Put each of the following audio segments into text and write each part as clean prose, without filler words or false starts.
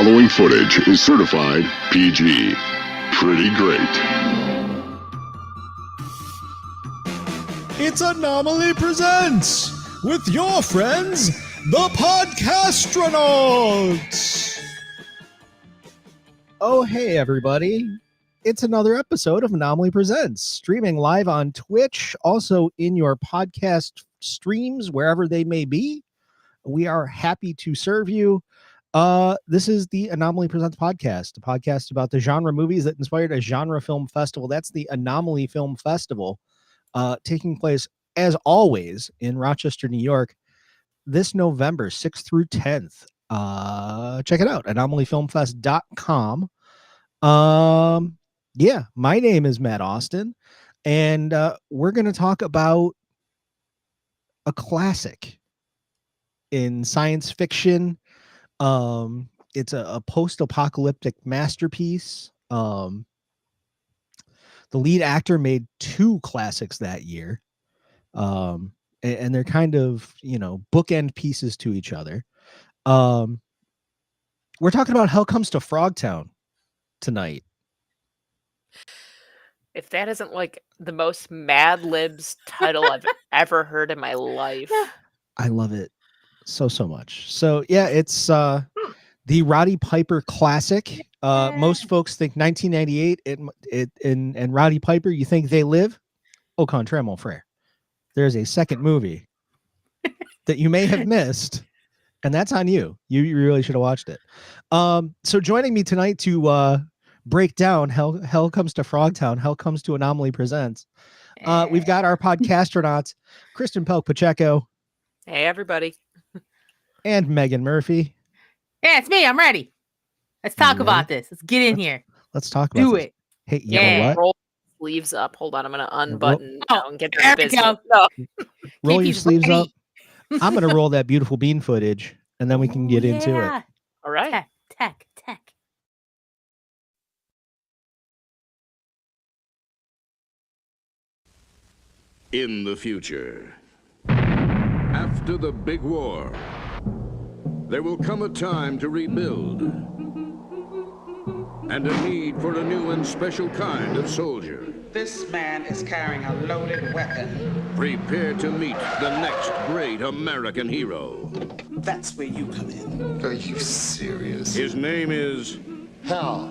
following footage is certified PG. Pretty great. It's Anomaly Presents with your friends, the Podcastronauts. Oh, hey, everybody. It's another episode of Anomaly Presents, streaming live on Twitch, also in your podcast streams, wherever they may be. We are happy to serve you. This is the Anomaly Presents podcast, a podcast about the genre movies that inspired a genre film festival. That's the Anomaly Film Festival, taking place, as always, in Rochester, New York, this November 6th through 10th. Check it out, anomalyfilmfest.com. Yeah, my name is Matt Austin, and we're going to talk about a classic in science fiction. It's a post-apocalyptic masterpiece. The lead actor made two classics that year. And they're kind of, bookend pieces to each other. We're talking about Hell Comes to Frogtown tonight. If that isn't like the most Mad Libs title I've ever heard in my life. I love it so much. So yeah, it's the Roddy Piper classic. Most folks think 1998 and Roddy Piper, you think They Live? Au contraire, mon frère. There's a second movie that you may have missed, and that's on you. You really should have watched it. So joining me tonight to break down Hell Comes to Frogtown, Hell Comes to Anomaly Presents, we've got our podcastronauts, Kristen Pelk-Pacheco. Hey, everybody. And Megan Murphy. Yeah, it's me. I'm ready. Let's talk about this. Let's get in here. Let's talk about it. Hey, you know what? Roll sleeves up. Hold on. I'm going to unbutton and get there to we business. go. No. Roll your sleeves up. I'm going to roll that beautiful bean footage, and then we can get into it. All right. Tech. In the future, after the big war, there will come a time to rebuild, and a need for a new and special kind of soldier. This man is carrying a loaded weapon. Prepare to meet the next great American hero. That's where you come in. Are you serious? His name is... Hell.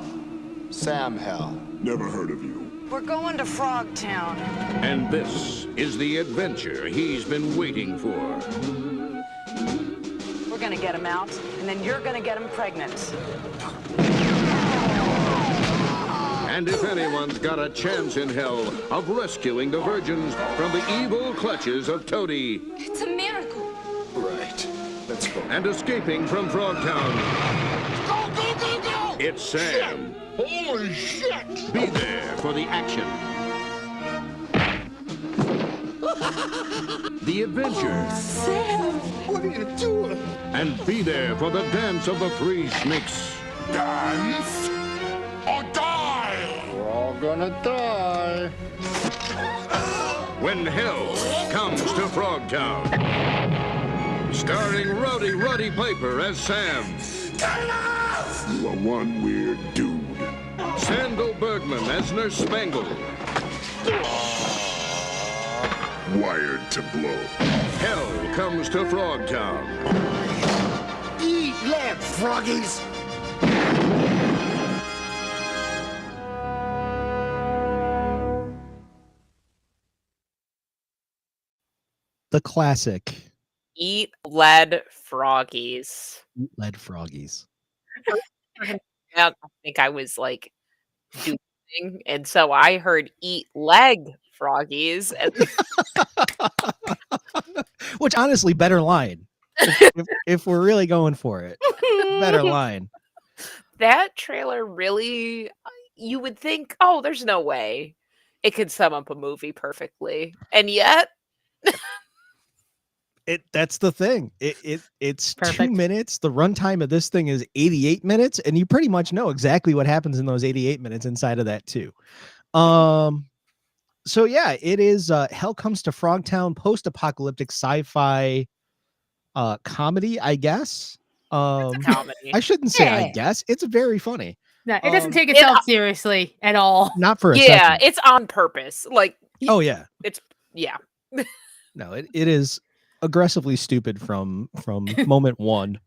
Sam Hell. Never heard of you. We're going to Frogtown. And this is the adventure he's been waiting for. We're gonna get him out, and then you're gonna get him pregnant. And if anyone's got a chance in hell of rescuing the virgins from the evil clutches of Toady... It's a miracle. Right. Let's go. And escaping from Frogtown... Go! It's Sam. Holy shit! Be there for the action. The adventure. Sam! What are you doing? And be there for the dance of the three snakes. Dance or die? We're all gonna die. When hell comes to Frogtown. Starring Rowdy Roddy Piper as Sam. Turn off! You are one weird dude. Sandal Bergman as Nurse Spangle. Wired to blow. Hell comes to Frogtown. Eat lead, froggies! The classic. Eat lead froggies. Eat lead froggies. I think I was like doing, and so I heard eat leg froggies. And Which, honestly, better line. If we're really going for it. Better line. that trailer really, you would think, oh, there's no way it could sum up a movie perfectly. And yet... That's the thing. It's Perfect. 2 minutes. The runtime of this thing is 88 minutes, and you pretty much know exactly what happens in those 88 minutes inside of that too. So yeah, it is Hell Comes to Frogtown, post-apocalyptic sci-fi comedy, I guess. Comedy. I shouldn't say I Yeah. guess. It's very funny. No, it doesn't take It- itself seriously at all. Not for a Yeah, second. it's on purpose. Like, Oh yeah. it's yeah. No, it is aggressively stupid from moment one.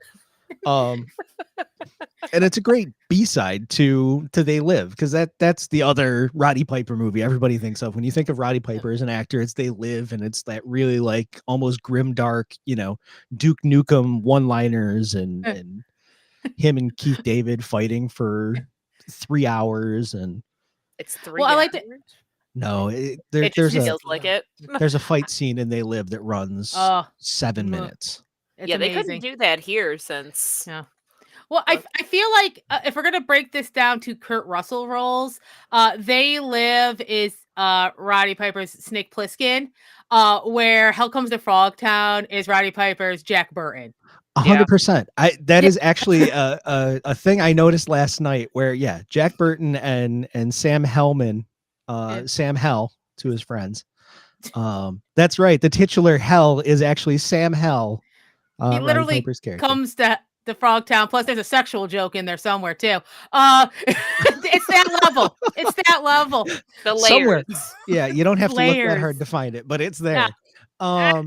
And it's a great B-side to They Live, because that's the other Roddy Piper movie everybody thinks of when you think of Roddy Piper as an actor. It's They Live, and it's that really like almost grim dark, Duke Nukem one-liners and him and Keith David fighting for 3 hours. And It's 3 Well, I like hours. no, It just there's feels like it. there's a fight scene in They Live that runs 7 minutes. It's Yeah, they amazing. couldn't do that here since Yeah. Well, I feel like if we're gonna break this down to Kurt Russell roles, They Live is Roddy Piper's Snake Plissken, where Hell Comes to Frogtown is Roddy Piper's Jack Burton. 100%. That is actually a thing I noticed last night where Jack Burton and Sam Hellman, Sam Hell to his friends. That's right. The titular Hell is actually Sam Hell. He Roddy literally Piper's character. comes to Frogtown. Plus, there's a sexual joke in there somewhere too. It's that level. It's that level. the layers. Somewhere. Yeah, you don't have to look that Layers. hard to find it, but it's there. Ah.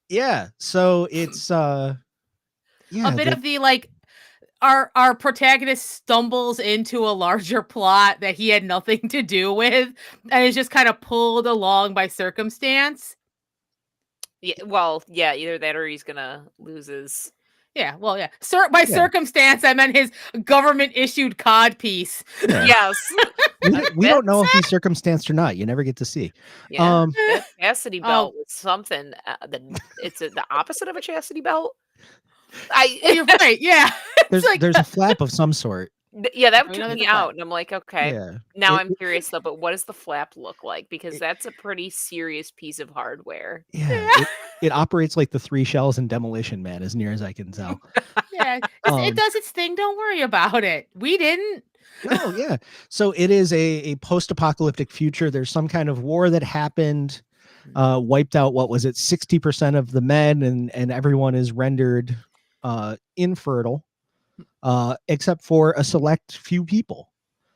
Yeah, so it's A bit of the like our protagonist stumbles into a larger plot that he had nothing to do with and is just kind of pulled along by circumstance. Yeah, well, yeah, either that or he's gonna lose his. Yeah, well, yeah. Circumstance, I meant his government issued cod piece. Yes. we don't know if he's circumstanced or not. You never get to see. Yeah. That chastity belt was something. It's the opposite of a chastity belt. You're right. Yeah. There's a flap of some sort. Yeah, that I took know me there's a flap. out, and I'm like, okay. Yeah. Now I'm curious though, but what does the flap look like? Because that's a pretty serious piece of hardware. Yeah. It operates like the 3 shells in Demolition Man, as near as I can tell. Yeah. It does its thing. Don't worry about it. We didn't. Oh yeah. So it is a post-apocalyptic future. There's some kind of war that happened, wiped out, what was it, 60% of the men, and everyone is rendered infertile, except for a select few people.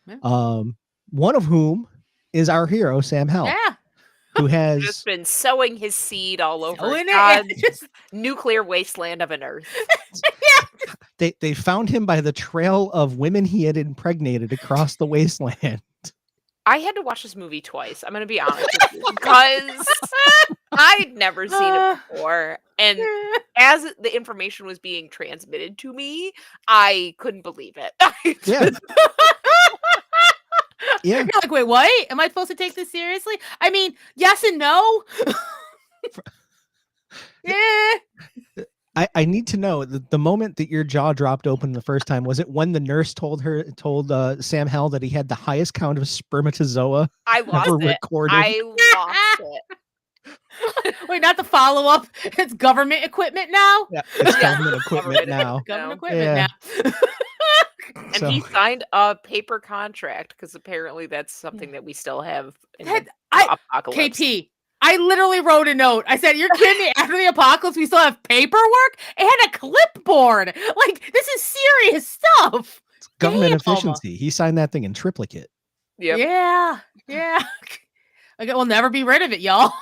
Yeah. One of whom is our hero, Sam Hell, Yeah. who has Just been sowing his seed all over Sowing it, God's just- nuclear wasteland of an earth. they found him by the trail of women he had impregnated across the wasteland. I had to watch this movie twice. I'm going to be honest with you, because I'd never seen it before. And as the information was being transmitted to me, I couldn't believe it. Yeah. Yeah. You're like, wait, what? Am I supposed to take this seriously? I mean, yes and no. Yeah. I need to know the moment that your jaw dropped open the first time. Was it when the nurse told Sam Hell that he had the highest count of spermatozoa I lost ever it. recorded? I lost it. Wait, not the follow up. It's government equipment now. Yeah, it's government equipment now. Government No. equipment Yeah. now. And So- he signed a paper contract because apparently that's something that we still have in the I- apocalypse. KP. I literally wrote a note. I said, "You're kidding me? After the apocalypse, we still have paperwork. It had a clipboard. Like, this is serious stuff." It's government Damn. efficiency. He signed that thing in triplicate. Yep. Yeah. Okay, we'll never be rid of it, y'all.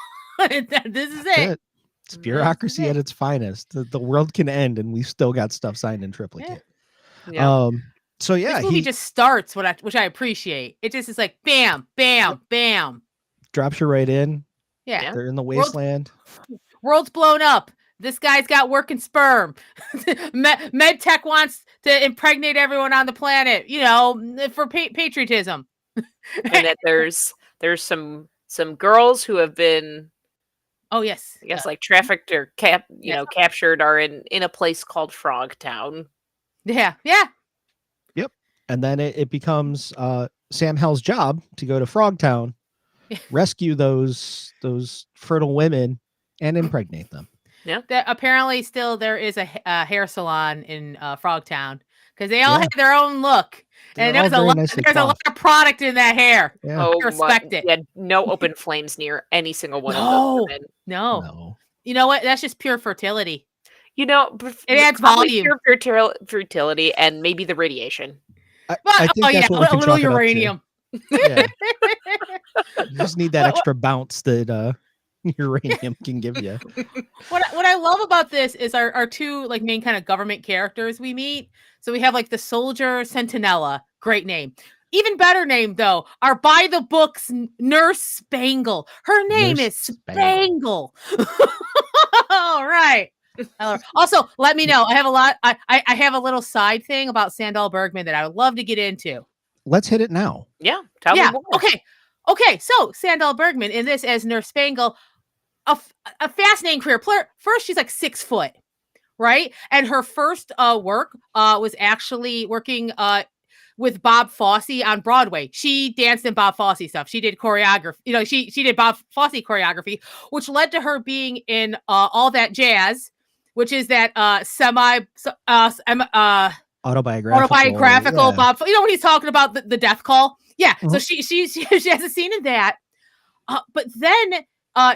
This is That's it. it. It's bureaucracy at its finest. The world can end, and we've still got stuff signed in triplicate. Yeah. So yeah, This movie just starts, which I appreciate. It just is like bam, bam, bam. drops you right in. Yeah. They're in the wasteland. World's blown up. This guy's got working sperm. MedTech wants to impregnate everyone on the planet, for patriotism. And that there's some girls who have been, Oh yes. I guess, like trafficked or captured, are in a place called Frogtown. Yeah. Yep. And then it becomes Sam Hell's job to go to Frogtown, rescue those fertile women, and impregnate them. Yeah. Apparently, still there is a hair salon in Frogtown because they all have their own look, and They're all there's very nicely a lot of product in that hair. Yeah. Oh, respect it. Yeah, no open flames near any single one of No. those women. No. No. You know what? That's just pure fertility. You know, It adds probably volume. pure fertility and maybe the radiation. I think Oh yeah, that's what we a can little chalk it up to. uranium. Yeah. You just need that What- extra bounce that uranium can give you. What I love about this is our two like main kind of government characters we meet. So we have like the soldier Sentinella, great name. Even better name though, our by the books Nurse Spangle. Her name Nurse is Spangle. Spangle. All right. Also, let me know. I have a lot. I have a little side thing about Sandal Bergman that I would love to get into. Let's hit it now. Yeah, tell me more. Okay. So Sandal Bergman in this as Nurse Spangle, a fascinating career. First, she's like 6 foot, right? And her first work was actually working with Bob Fosse on Broadway. She danced in Bob Fosse stuff. She did choreography. You know, she did Bob Fosse choreography, which led to her being in All That Jazz, which is that autobiographical yeah. Bob. You know when he's talking about the death call. Yeah. Mhm. So she has a scene in that. But then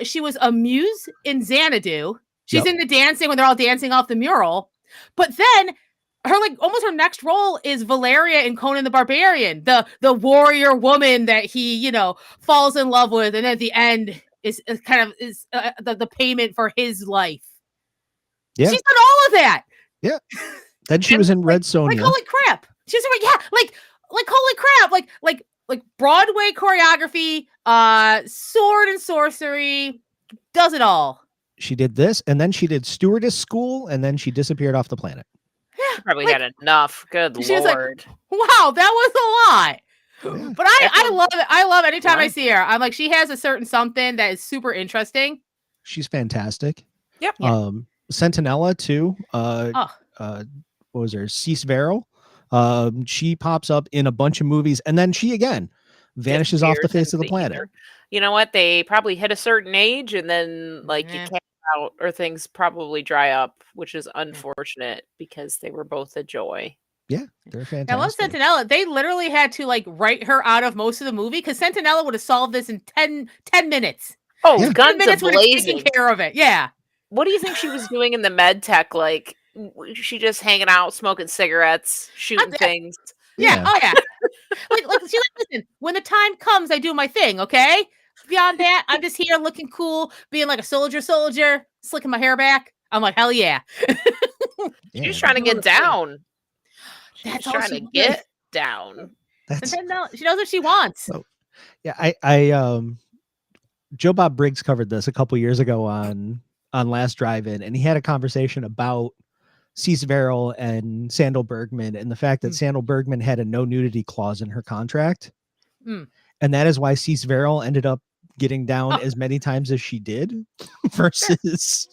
she was a muse in Xanadu. She's in the dancing when they're all dancing off the mural. But then her like almost her next role is Valeria in Conan the Barbarian, the warrior woman that he, you know, falls in love with, and at the end is the payment for his life. Yeah. She's done all of that. Yeah. Then she was in Red Sonja. Like holy crap. She's like holy crap. Like Broadway choreography, sword and sorcery, does it all. She did this, and then she did stewardess school, and then she disappeared off the planet. She probably had enough. Good She was like, Lord. wow, that was a lot. Yeah. But I love it. I love anytime I Yeah. see her. I'm like, she has a certain something that is super interesting. She's fantastic. Yep. Sentinella too. What was her? Cease Verrill. She pops up in a bunch of movies, and then she again vanishes off the face of the planet. Ether. You know what? They probably hit a certain age, and then like you can't out, or things probably dry up, which is unfortunate because they were both a joy. Yeah, they're fantastic. I love Sentinella. They literally had to like write her out of most of the movie because Sentinella would have solved this in 10 minutes. Oh, Yeah. guns 10 minutes would have a-blazing. taken care of it. Yeah. What do you think she was doing in the med tech? Like, she just hanging out, smoking cigarettes, shooting things. Yeah. Oh yeah. like she's like, listen, when the time comes, I do my thing. Okay. Beyond that, I'm just here looking cool, being like a soldier, slicking my hair back. I'm like, hell yeah. She's trying to get down. That's She's all trying she to does. get down. She knows what she wants. Yeah, I Joe Bob Briggs covered this a couple years ago on Last Drive-In, and he had a conversation about Cease Verrill and Sandal Bergman and the fact that Sandal Bergman had a no nudity clause in her contract. And that is why Cease Verrill ended up getting down as many times as she did versus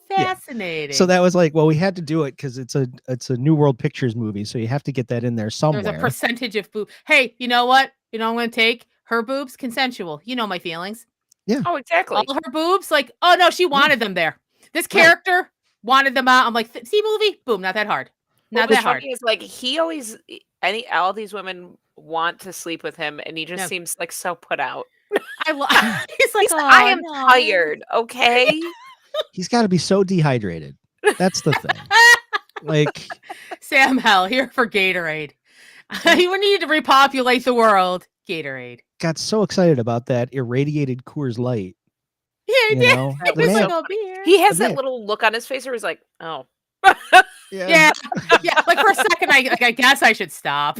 fascinating. Yeah. So that was like, well, we had to do it because it's a New World Pictures movie, so you have to get that in there somewhere. There's a percentage of boob. Hey, you know what? You know I'm gonna take her boobs consensual. You know my feelings. Yeah. Oh, exactly. All her boobs, like, oh no, she wanted them there. This character wanted them out. I'm like, see movie? Boom, not that hard. Not that hard. Is like he always all these women want to sleep with him, and he just seems like so put out. He's like, I am tired. Okay. He's got to be so dehydrated. That's the thing. Like Sam Hell here for Gatorade. You need to repopulate the world. Gatorade. Got so excited about that irradiated Coors Light. Yeah, he did. Know? It was like a beer. He has that little look on his face where he's like, oh. Yeah. Like for a second, I guess I should stop.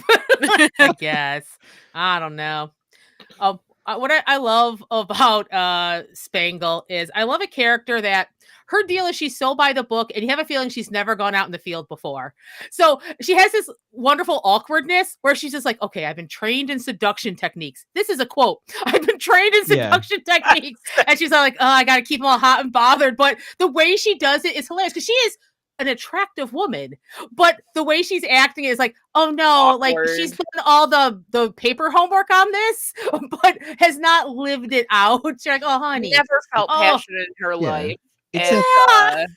I guess. I don't know. What I love about Spangle is I love a character that her deal is she's so by the book, and you have a feeling she's never gone out in the field before. So she has this wonderful awkwardness where she's just like, okay, I've been trained in seduction techniques. This is a quote. I've been trained in seduction techniques. And she's like, oh, I got to keep them all hot and bothered. But the way she does it is hilarious because she is an attractive woman, but the way she's acting is like, oh no, awkward. Like she's done all the paper homework on this, but has not lived it out. She's like, oh honey, never felt passionate in her life. It's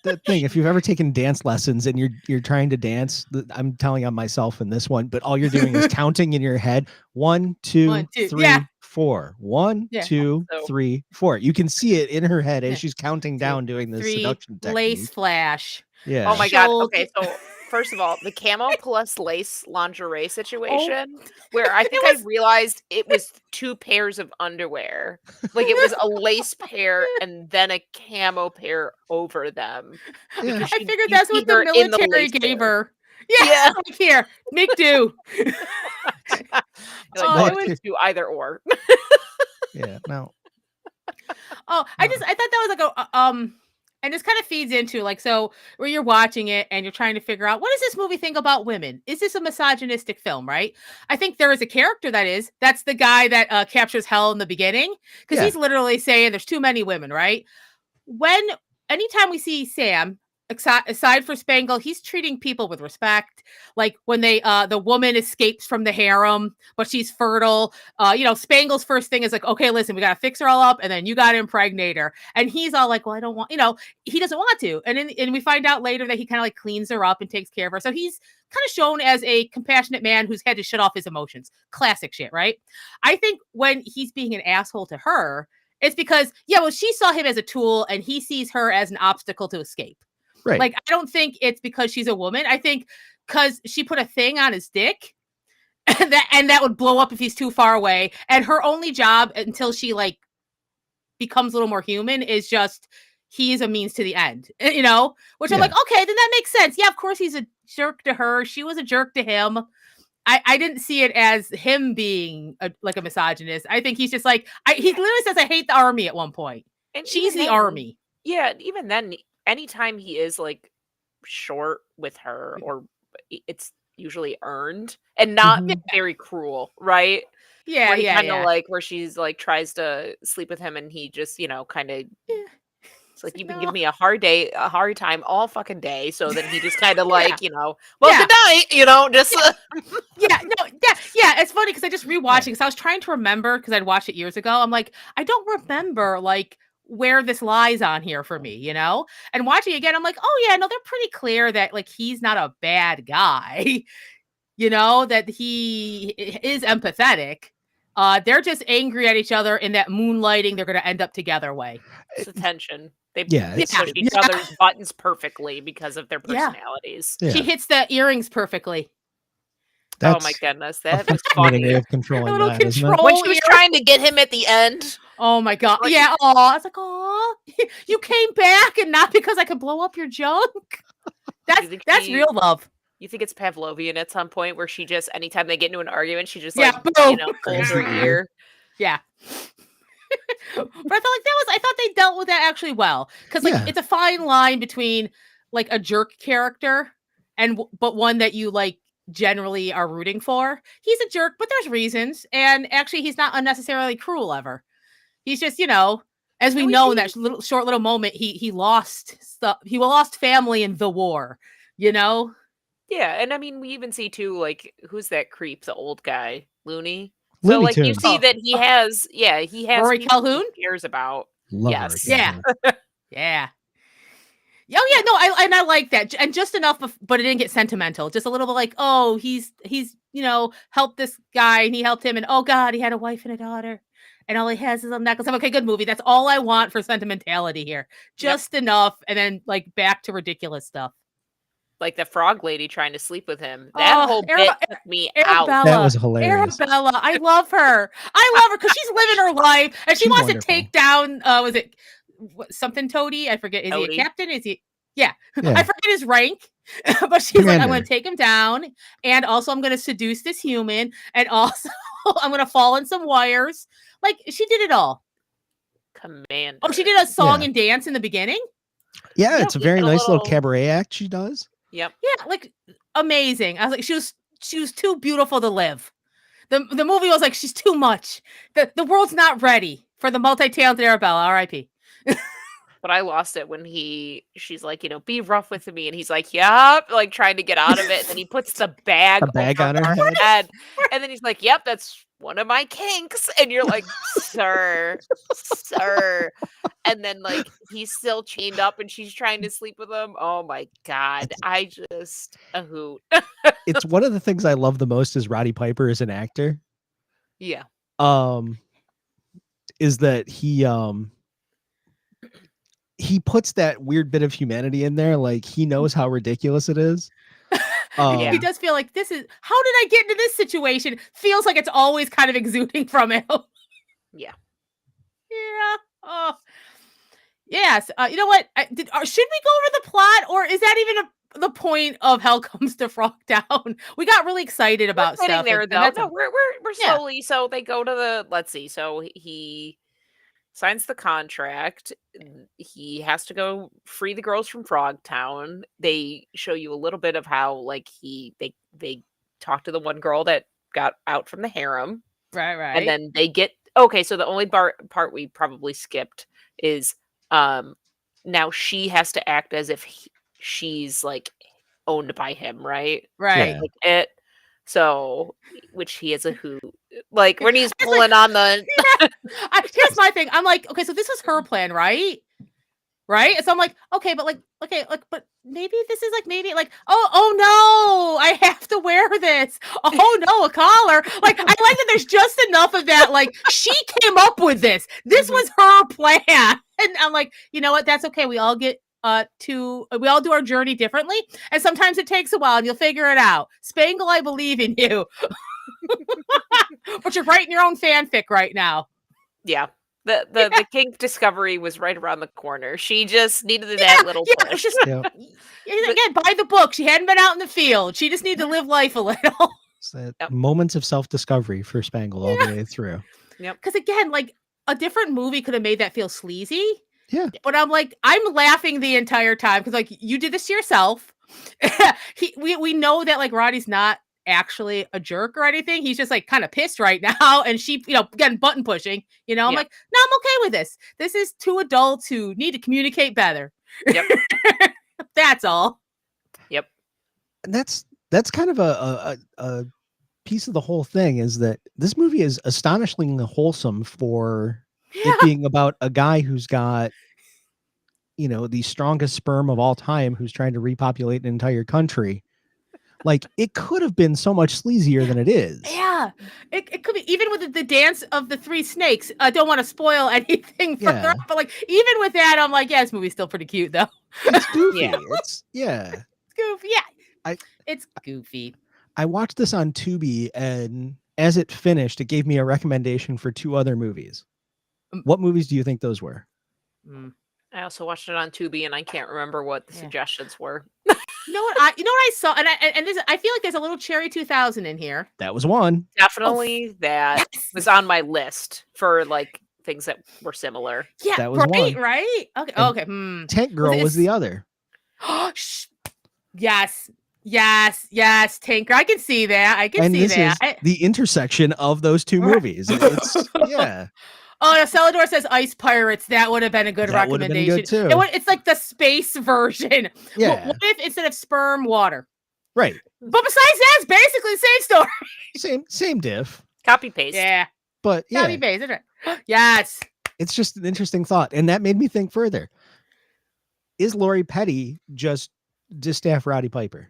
the thing. If you've ever taken dance lessons and you're trying to dance, I'm telling on myself in this one, but all you're doing is counting in your head. 1, 2, One, two, 3, yeah. 4. 1, Yeah. 2, So- 3, 4. You can see it in her head as Yeah. she's counting down, doing this 3, seduction lace technique. flash. Yeah. Oh my god. Shoulder- Okay, so first of all, the camo plus lace lingerie Oh, situation, where I think I realized it was 2 pairs of underwear. Like it was a lace pair and then a camo pair over them. Yeah. Because I you- figured you that's see what the her in the military lace gave pair. her. Yeah, Yeah. like here, make do. Like, Oh, no, it it's do either or. Yeah. No. Oh, I thought that was like and this kind of feeds into like, so where you're watching it and you're trying to figure out, what does this movie think about women? Is this a misogynistic film, right? I think there is a character that's the guy that captures Hell in the beginning, because Yeah. he's literally saying there's too many women, right? Anytime we see Sam, aside for Spangle, he's treating people with respect. Like when the woman escapes from the harem, but she's fertile. Spangle's first thing is like, okay, listen, we gotta fix her all up, and then you gotta impregnate her. And he's all like, well, I don't want, he doesn't want to. And we find out later that he kind of like cleans her up and takes care of her. So he's kind of shown as a compassionate man who's had to shut off his emotions. Classic shit, right? I think when he's being an asshole to her, it's because, she saw him as a tool and he sees her as an obstacle to escape. Right. Like, I don't think it's because she's a woman. I think because she put a thing on his dick and that would blow up if he's too far away. And her only job until she like becomes a little more human is just, he's a means to the end, which I'm like, okay, then that makes sense. Yeah, of course he's a jerk to her. She was a jerk to him. I didn't see it as him being a misogynist. I think he's just like, he literally says, I hate the army at one point. And She's even the then- army. Yeah, even then, anytime he is like short with her, or it's usually earned and not Mhm. very cruel, right? Yeah, Where he yeah, kind of yeah. like, where she's like tries to sleep with him and he just, kind of, it's like, you've been giving me a hard time all fucking day. So then he just kind of like, well, Yeah. good night, just. Yeah, it's funny because I just rewatching because I was trying to remember because I'd watched it years ago. I'm like, I don't remember like where this lies on here for me, and watching again, I'm like, oh yeah, no, they're pretty clear that like he's not a bad guy, that he is empathetic. They're just angry at each other in that moonlighting they're going to end up together way. It's the tension. They Yeah, push each other's buttons perfectly because of their personalities. Yeah. She hits the earrings perfectly. Oh my goodness, that was fascinating way funny. of controlling Little that, isn't it? control When she was ear. trying to get him at the end. Oh my god. Like- Yeah. Oh, I was like, oh, you came back and not because I could blow up your junk. That's real love. You think it's Pavlovian at some point where she just, anytime they get into an argument, she just Yeah, like, boom. holds her ear. Yeah. But I thought they dealt with that actually well. Because like it's a fine line between like a jerk character but one that you like generally are rooting for. He's a jerk, but there's reasons. And actually he's not unnecessarily cruel ever. He's just, as we know in that short little moment, he lost stuff. He lost family in the war, Yeah, and I mean, we even see too, like, who's that creep, the old guy, Looney? So, Looney like, you Tunes. see that he has Rory people Calhoun? he cares about. Love Yes. Rory Yeah. Calhoun. Yeah. Oh yeah, no, I like that, and just enough, but it didn't get sentimental. Just a little bit like, oh, he's helped this guy, and he helped him, and oh god, he had a wife and a daughter, and all he has is a necklace. I'm okay, good movie. That's all I want for sentimentality here. Just enough, and then like back to ridiculous stuff. Like the frog lady trying to sleep with him. That whole bit took me out. That was hilarious. Arabella, I love her. I love her because she's living her life, and she She's wants wonderful. to take down. Was it something Toady? I forget. Is Toady. he a captain? Is he? Yeah. Yeah. I forget his rank, but she's like, I'm Commander. going to take him down, and also I'm going to seduce this human, and also I'm going to fall in some wires. Like she did it all. Commander. Oh, she did a song Yeah. and dance in the beginning. Yeah, it's a we very had a nice little little- cabaret act she does. Yep. Yeah, like amazing. I was like, she was too beautiful to live. The movie was like, she's too much. The world's not ready for the multi-talented Arabella. R.I.P. But I lost it when she's like, be rough with me. And he's like, yep, like trying to get out of it. And then he puts the bag A bag over on her her head. And then he's like, yep, that's one of my kinks. And you're like, sir. And then like he's still chained up and she's trying to sleep with him. Oh my God. I just a hoot. It's one of the things I love the most is Roddy Piper as an actor. Yeah. Is that he puts that weird bit of humanity in there. Like he knows how ridiculous it is. He does feel like this is, how did I get into this situation? Feels like it's always kind of exuding from him. Yeah. Yeah. Oh. Yes. You know what? Should we go over the plot, or is that even the point of Hell Comes to Frogtown? We got really excited about We're stuff. there and though. that's No, we're slowly. So they go to the. Let's see. So he signs the contract. He has to go free the girls from Frogtown. They show you a little bit of how like they talk to the one girl that got out from the harem. right. And then they get okay. So the only part we probably skipped is now she has to act as if she's like owned by him, right? Right. Like it. So which he is a who like when he's pulling on the Here's my thing. I'm like, okay, so this was her plan, right? Right? And so I'm like, okay, but but maybe this is like oh no, I have to wear this. Oh no, a collar. Like I like that there's just enough of that. Like she came up with this. This was her plan. And I'm like, you know what? That's okay. We all get we all do our journey differently. And sometimes it takes a while and you'll figure it out. Spangle, I believe in you. But you're writing your own fanfic right now. Yeah. The kink discovery was right around the corner. She just needed that little push. Again, buy the book. She hadn't been out in the field. She just needed to live life a little. It's that moments of self-discovery for Spangle all the way through. Yep. Because again, like a different movie could have made that feel sleazy. Yeah. But I'm like, I'm laughing the entire time because like you did this to yourself. We know that like Roddy's not actually a jerk or anything. He's just like kind of pissed right now. And she, again, button pushing, I'm like, no, I'm okay with this. This is two adults who need to communicate better. Yep. That's all. Yep. And that's kind of a piece of the whole thing is that this movie is astonishingly wholesome for it being about a guy who's got, the strongest sperm of all time, who's trying to repopulate an entire country. Like it could have been so much sleazier than it is. Yeah, it could be even with the dance of the three snakes. I don't want to spoil anything further, but like even with that, I'm like, this movie's still pretty cute though. It's goofy. Yeah. It's goofy. Yeah, it's goofy. I watched this on Tubi, and as it finished, it gave me a recommendation for 2 other movies. What movies do you think those were? I also watched it on Tubi, and I can't remember what the suggestions were. You know what I saw, and this, I feel like there's a little Cherry 2000 in here. That was one. Definitely that was on my list for like things that were similar. Yeah, that was one. Right? Okay. And Okay. Tank Girl was the other. Yes. Tank Girl. I can see that. This is the intersection of those 2 movies. It's yeah. Oh, no, Celador says Ice Pirates. That would have been a good recommendation. Good too. It's like the space version. Yeah. What if instead of sperm, water? Right. But besides that, it's basically the same story. Same diff. Copy paste. Yeah. But yeah. Copy paste. Yes. It's just an interesting thought. And that made me think further. Is Lori Petty just Distaff Roddy Piper?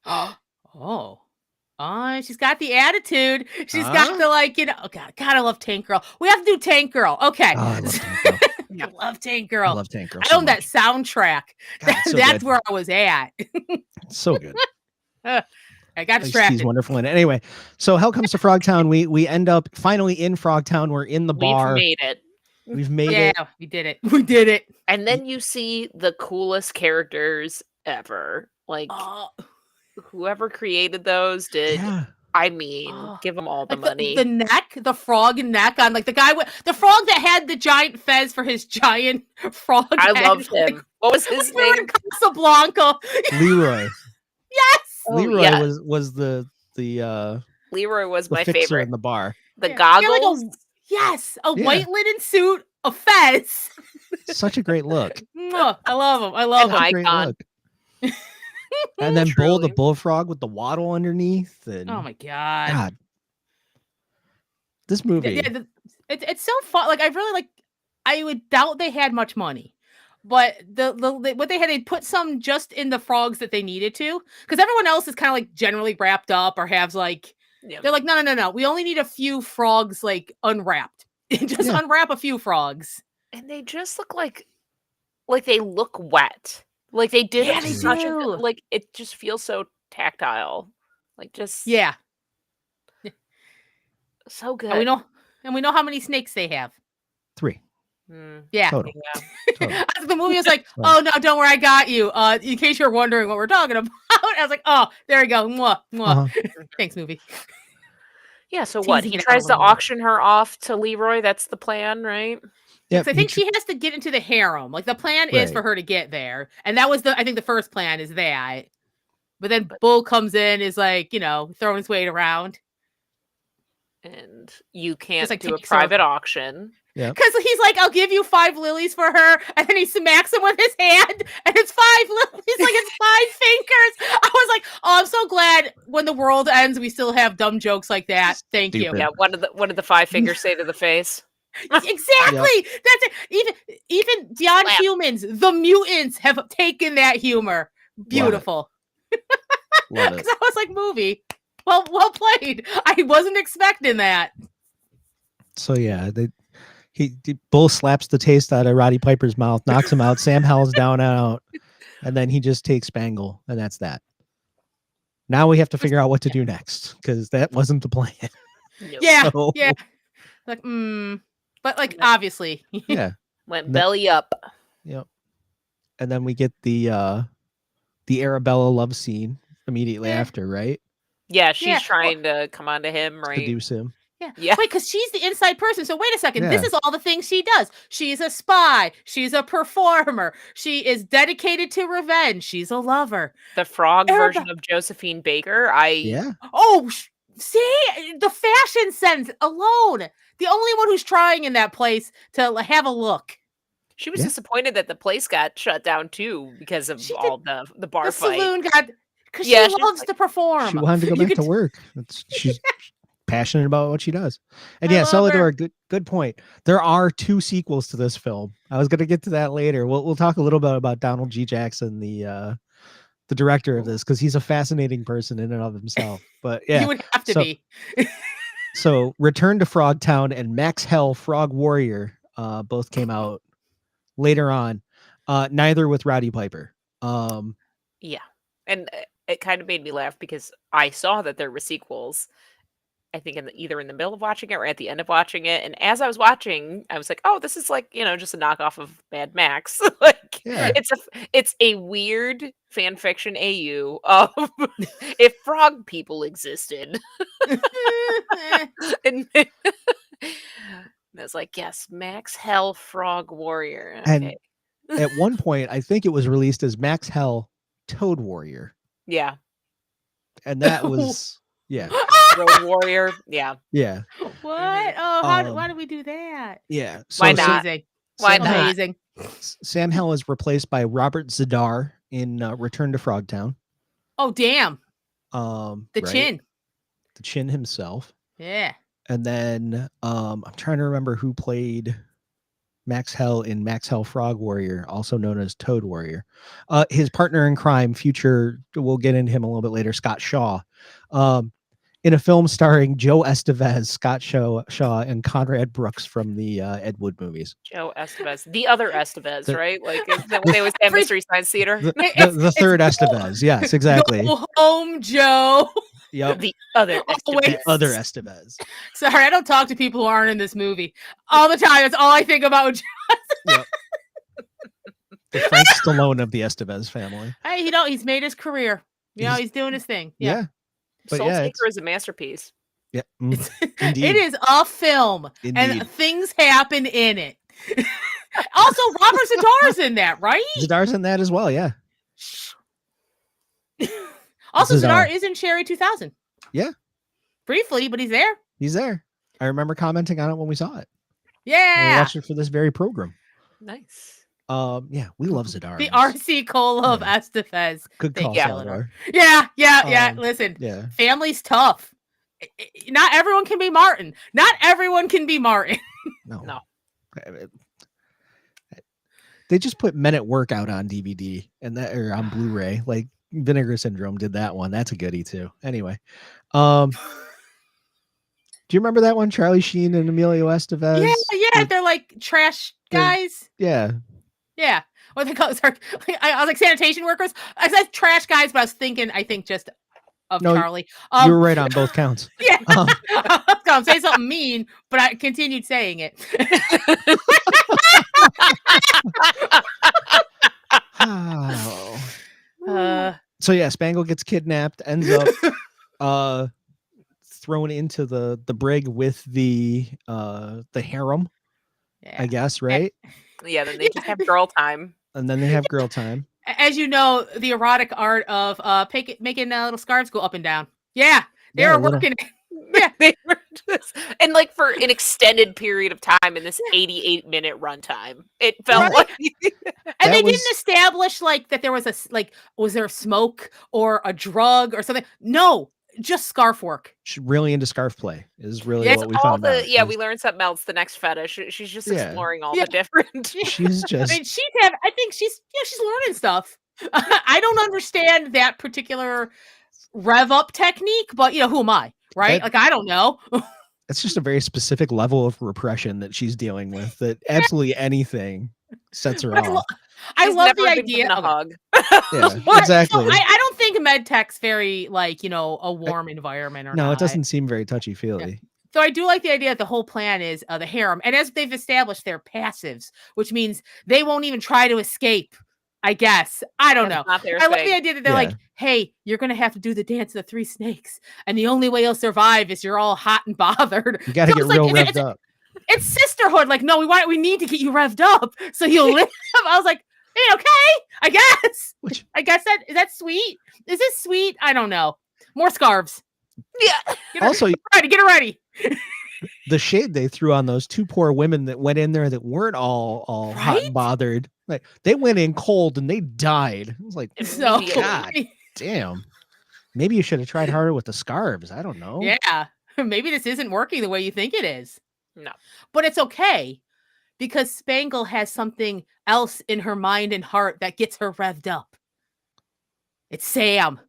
Oh. She's got the attitude. She's got the oh God, I love Tank Girl. We have to do Tank Girl. Okay. Oh, I love Tank Girl. I love Tank Girl. I love Tank Girl. I own that soundtrack. God, so that's good. where I was at. So good. I got distracted. He's wonderful in it. Anyway, so Hell Comes to Frogtown. We end up finally in Frogtown. We're in the bar. We've made it. We've made it. Yeah, we did it. We did it. And then you see the coolest characters ever. Whoever created those did. Yeah. I mean, give them all the money. The neck, the frog neck on the guy with the frog that had the giant fez for his giant frog. I loved him. What was his name? Casablanca. Leroy. Yes. Leroy was the Leroy was my fixer favorite in the bar. The goggles. A white linen suit, a fez. Such a great look. I love him. I love him. Icon. And then Bull the bullfrog with the waddle underneath. And oh my God. This movie. Yeah, it's so fun. Like I really like. I would doubt they had much money, but what they had, they put some just in the frogs that they needed to, because everyone else is kind of like generally wrapped up or has like they're like no. We only need a few frogs like unwrapped. Just unwrap a few frogs, and they just look like they look wet. Like they did Yeah, it they such a do. good, like it just feels so tactile. Like just yeah. so good. And we know how many snakes they have. 3. Yeah. Total. Yeah. The movie was like, oh no, don't worry, I got you. In case you're wondering what we're talking about, I was like, oh, there we go. Mwah, mwah. Thanks, movie. Yeah. So what? Teasing He it out tries a to little more. auction her off to Leroy. That's the plan, right? Yeah, I think she has to get into the harem. Like the plan is for her to get there, and that was I think the first plan is that. But then Bull comes in, is like, throwing his weight around. And you can't like, do a takes her. private auction. Yeah. Because he's like, I'll give you 5 lilies for her. And then he smacks him with his hand. And it's 5 lilies. Like, it's 5 fingers. I was like, oh, I'm so glad when the world ends, we still have dumb jokes like that. Thank you. Yeah. What did the 5 fingers say to the face? Exactly. That's it. Even beyond humans, the mutants have taken that humor. Beautiful. Love it. Because I was like, movie. Well played. I wasn't expecting that. So yeah, Bull slaps the taste out of Roddy Piper's mouth, knocks him out. Sam Hell's down and out, and then he just takes Spangle, and that's that. Now we have to figure out what to do next, because that wasn't the plan. Yeah, So, yeah. Like, but like obviously, yeah, went belly up. Yep. And then we get the Arabella love scene immediately after, right? Yeah, she's trying to come on to him, right? Seduce him. Yeah. Wait, because she's the inside person. So wait a second. This is all the things she does. She's a spy. She's a performer. She is dedicated to revenge. She's a lover. The frog version of Josephine Baker. Oh, see, the fashion sense alone. The only one who's trying in that place to have a look. She was disappointed that the place got shut down too because of all the bar fight. The saloon got, because she loves to perform. She wanted to go back to work. She's passionate about what she does. And Celador, good point. There are 2 sequels to this film. I was going to get to that later. We'll talk a little bit about Donald G. Jackson, the director of this, because he's a fascinating person in and of himself. But yeah, he would have to be. So Return to Frogtown and Max Hell Frog Warrior both came out later on, neither with Rowdy Piper. Yeah, and it kind of made me laugh because I saw that there were sequels. I think either in the middle of watching it or at the end of watching it, and as I was watching, I was like, "Oh, this is like just a knockoff of Mad Max." Like, it's a weird fan fiction AU of if frog people existed. And I was like, "Yes, Max Hell Frog Warrior." Okay. And at one point, I think it was released as Max Hell Toad Warrior. Yeah, and that was. Yeah. Road Warrior. Yeah. Yeah. What? Oh, why did we do that? Yeah. So, why not? Why not? Amazing. Sam Hell is replaced by Robert Zadar in Return to Frogtown. Oh, damn. The Chin himself. Yeah. And then I'm trying to remember who played Max Hell in Max Hell Frog Warrior, also known as Toad Warrior. His partner in crime, we'll get into him a little bit later, Scott Shaw. In a film starring Joe Estevez, Scott Shaw, and Conrad Brooks from the Ed Wood movies. Joe Estevez, the other Estevez, right? Like, is that what they was at Mystery Science Theater? The third Estevez, yes, exactly. Go home, Joe. Yep. The other Estevez. The other Estevez. Sorry, I don't talk to people who aren't in this movie all the time. That's all I think about. Yep. The Frank Stallone of the Estevez family. Hey, he's made his career. He's doing his thing. Yeah. But Soul Taker is a masterpiece. Yeah, it is a film, and things happen in it. Also, Robert Zadar's in that, right? Zadar's in that as well, yeah. Also, Zadar is in Sherry 2000. Yeah. Briefly, but he's there. He's there. I remember commenting on it when we saw it. Yeah. We watched it for this very program. Nice. Yeah, we love Zadar. The RC Cola of Estevez. Good call, Salvador. Yeah. Listen, family's tough. Not everyone can be Martin. Not everyone can be Martin. No. They just put Men at Work out on DVD and that or on Blu-ray. Like Vinegar Syndrome did that one. That's a goodie too. Anyway, do you remember that one? Charlie Sheen and Emilio Estevez. Yeah. They're like trash guys. Yeah. What they call it? I was like sanitation workers. I said trash guys, but I think just of Charlie. You were right on both counts. Yeah. I'm saying something mean, but I continued saying it. So yeah, Spangle gets kidnapped, ends up thrown into the brig with the harem, I guess, right? Yeah, then they just have girl time. And then they have girl time. As you know, the erotic art of making little scarves go up and down. Yeah, they were working. Yeah, they were just, and like for an extended period of time in this 88-minute runtime, it felt like. And they didn't establish like that there was was there smoke or a drug or something? No, just scarf work. She's really into scarf play is really what we found out. Yeah, we learned something else. The next fetish, she's just exploring all the different. She's just. I mean, I think she's learning stuff. I don't understand that particular rev up technique, but who am I, right? I don't know. It's just a very specific level of repression that she's dealing with. That absolutely anything sets her off. I love the idea of a hug. Yeah, exactly. So I don't think medtech's very a warm environment. No, it doesn't seem very touchy feely. Yeah. So I do like the idea that the whole plan is the harem, and as they've established, they're passives, which means they won't even try to escape. I guess. I don't know. I love the idea that they're like, hey, you're going to have to do the dance of the 3 snakes. And the only way you'll survive is you're all hot and bothered. You got to get real revved up. It's sisterhood. Like, no, we need to get you revved up so you'll live. I was like, hey, okay, I guess. I guess is that sweet? Is this sweet? I don't know. More scarves. Yeah. Get her ready. The shade they threw on those 2 poor women that went in there that weren't all hot and bothered. Like they went in cold and they died. It was like, God damn. Maybe you should have tried harder with the scarves. I don't know. Yeah. Maybe this isn't working the way you think it is. No. But it's okay because Spangle has something else in her mind and heart that gets her revved up. It's Sam.